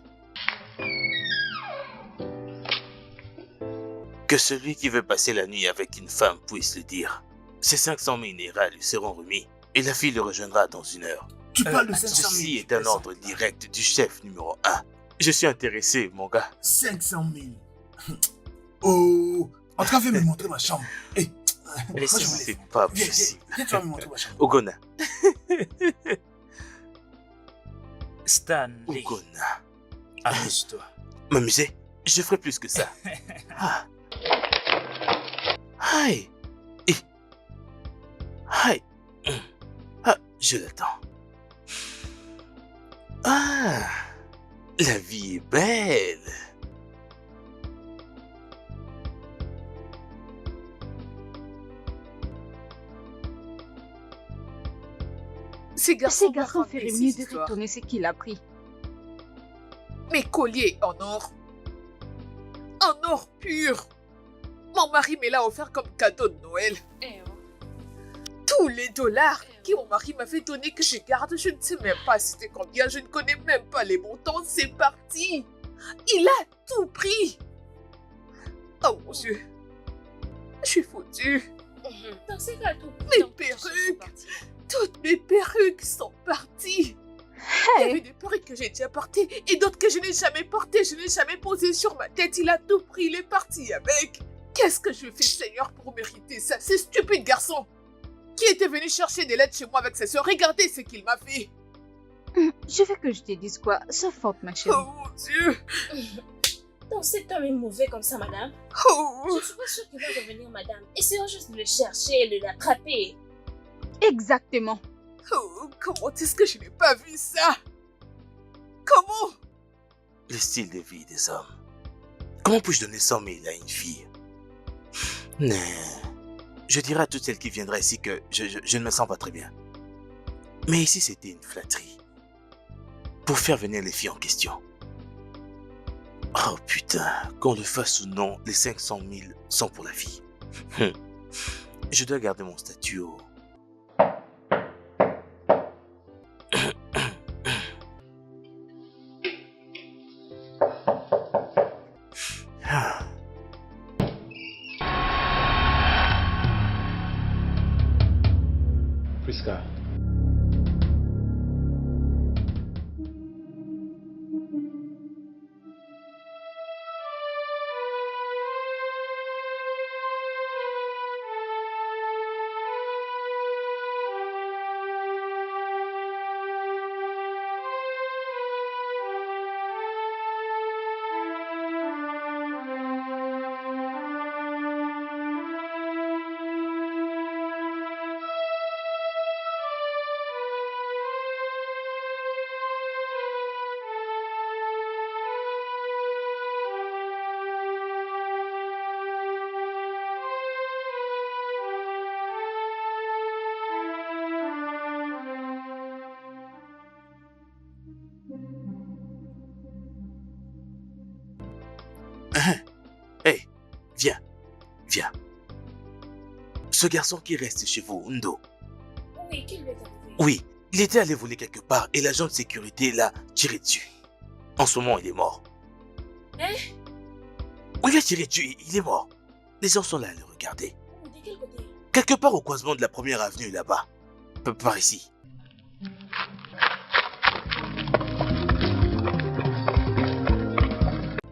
Que celui qui veut passer la nuit avec une femme puisse le dire. Ces 500 000 Naira lui seront remis et la fille le rejoindra dans 1 heure. tu parles de 500 000. Ceci est un ordre direct du chef numéro 1. Je suis intéressé, mon gars. 500 000. Oh, en tout cas, viens me montrer ma chambre. Hey, Laissez-moi. moi, je vous C'est laisse. pas Viens, possible. viens, tu vas me montrer ma chambre. Ogona. Stanley, Ogona. amuse-toi. M'amuser? Je ferai plus que ça. Ah. Aïe. Eh. Aïe. Ah, je l'attends. Ah. La vie est belle. Ces garçons, Ces garçons m'ont feraient raconté mieux ces de histoires. retourner ce qu'il a pris. Mes colliers en or. En or pur. Mon mari me l'a offert comme cadeau de Noël. Eh oh. Tous les dollars que mon mari m'avait donné que je garde, je ne sais même pas c'était combien, je ne connais même pas les montants, c'est parti. Il a tout pris. Oh mon Dieu. Je suis foutue. Dans ces cas, tout. Mes donc, les choses sont perruques. parties. Toutes mes perruques sont parties. Il y avait des perruques que j'ai déjà portées et d'autres que je n'ai jamais portées. Je n'ai jamais posé sur ma tête. Il a tout pris, il est parti avec. Qu'est-ce que je fais, Seigneur, pour mériter ça? Ce stupide garçon qui était venu chercher des lettres chez moi avec sa soeur. Regardez ce qu'il m'a fait. Je veux que je te dise quoi? Sois forte, ma chérie. Oh mon Dieu. Donc cet homme est mauvais comme ça, madame. Oh. Je suis pas sûre qu'il va revenir, madame. Essayons juste de le chercher et de l'attraper. Exactement. Oh, comment est-ce que je n'ai pas vu ça? Comment? le style de vie des hommes. Comment puis-je donner 100 000 à une fille? Non. Je dirais à toutes celles qui viendraient ici que je ne me sens pas très bien. Mais ici, c'était une flatterie. Pour faire venir les filles en question. Oh putain, qu'on le fasse ou non, les 500 000 sont pour la fille. Je dois garder mon statut au... Priska. Hey, viens, viens. Ce garçon qui reste chez vous, Ndo. Oui, qui lui est arrivé? Oui, il était allé voler quelque part et l'agent de sécurité l'a tiré dessus. En ce moment, il est mort. Hein? On lui a tiré dessus, il est mort. Les gens sont là à le regarder. De quel côté? Quelque part au croisement de la première avenue là-bas. Par ici.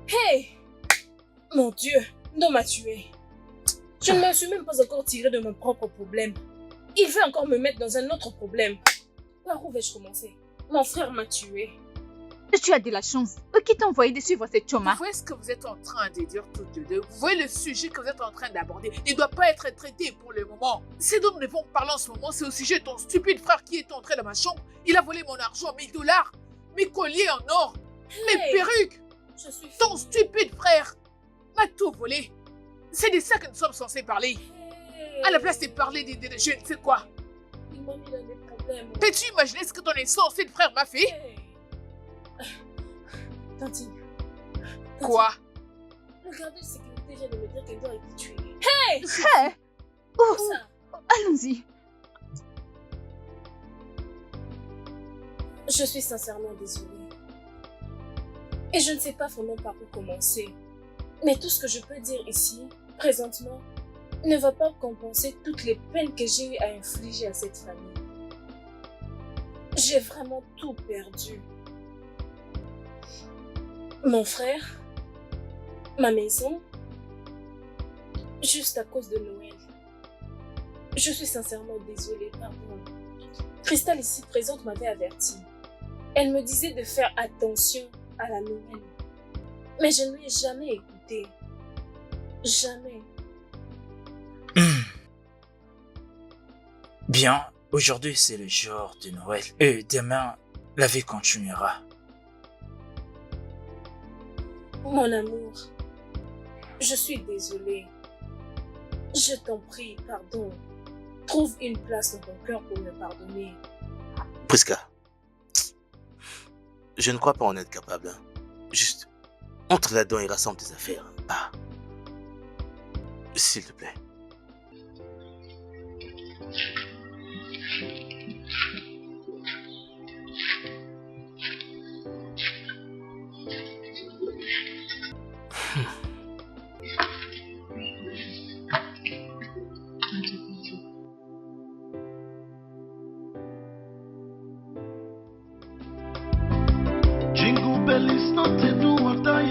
Hey! Mon Dieu, Ndo m'a tué. Je ne me suis même pas encore tiré de mon propre problème. Il veut encore me mettre dans un autre problème. Par où vais-je commencer? Mon frère m'a tué. Tu as de la chance. Qui t'a envoyé de suivre cette Vous choma? voyez ce que vous êtes en train de dire toutes les deux? Vous voyez le sujet que vous êtes en train d'aborder? Il ne doit pas être traité pour le moment. Ce dont nous devons parler en ce moment, c'est au sujet de ton stupide frère qui est entré dans ma chambre. Il a volé mon argent, $1000, mes colliers en or, mes Hey! perruques. Je suis Ton stupide frère m'a tout volé. C'est de ça que nous sommes censés parler. Hey! À la place de parler de je ne sais quoi. Il m'a mis dans des problèmes. Peux-tu imaginer ce que ton insensé frère m'a fait? Hey! Tantine. Quoi? Le gardien de sécurité vient de me dire qu'elle doit être tuée. Hey! Où Oh, ça? allons-y. Je suis sincèrement désolée. Et je ne sais pas vraiment par où commencer. Mais tout ce que je peux dire ici, présentement, ne va pas compenser toutes les peines que j'ai eu à infliger à cette famille. J'ai vraiment tout perdu. Mon frère, ma maison, juste à cause de Noël. Je suis sincèrement désolée, pardon. Cristal ici présente m'avait averti. Elle me disait de faire attention à la Noël. Mais je ne lui ai jamais écouté. Jamais. Bien, aujourd'hui c'est le jour de Noël. Et demain, la vie continuera. Mon amour, je suis désolée. Je t'en prie, pardon. Trouve une place dans ton cœur pour me pardonner. Priska. Je ne crois pas en être capable. Hein. Juste, entre là-dedans et rassemble tes affaires. Ah. S'il te plaît. Jingle bell is not a do or die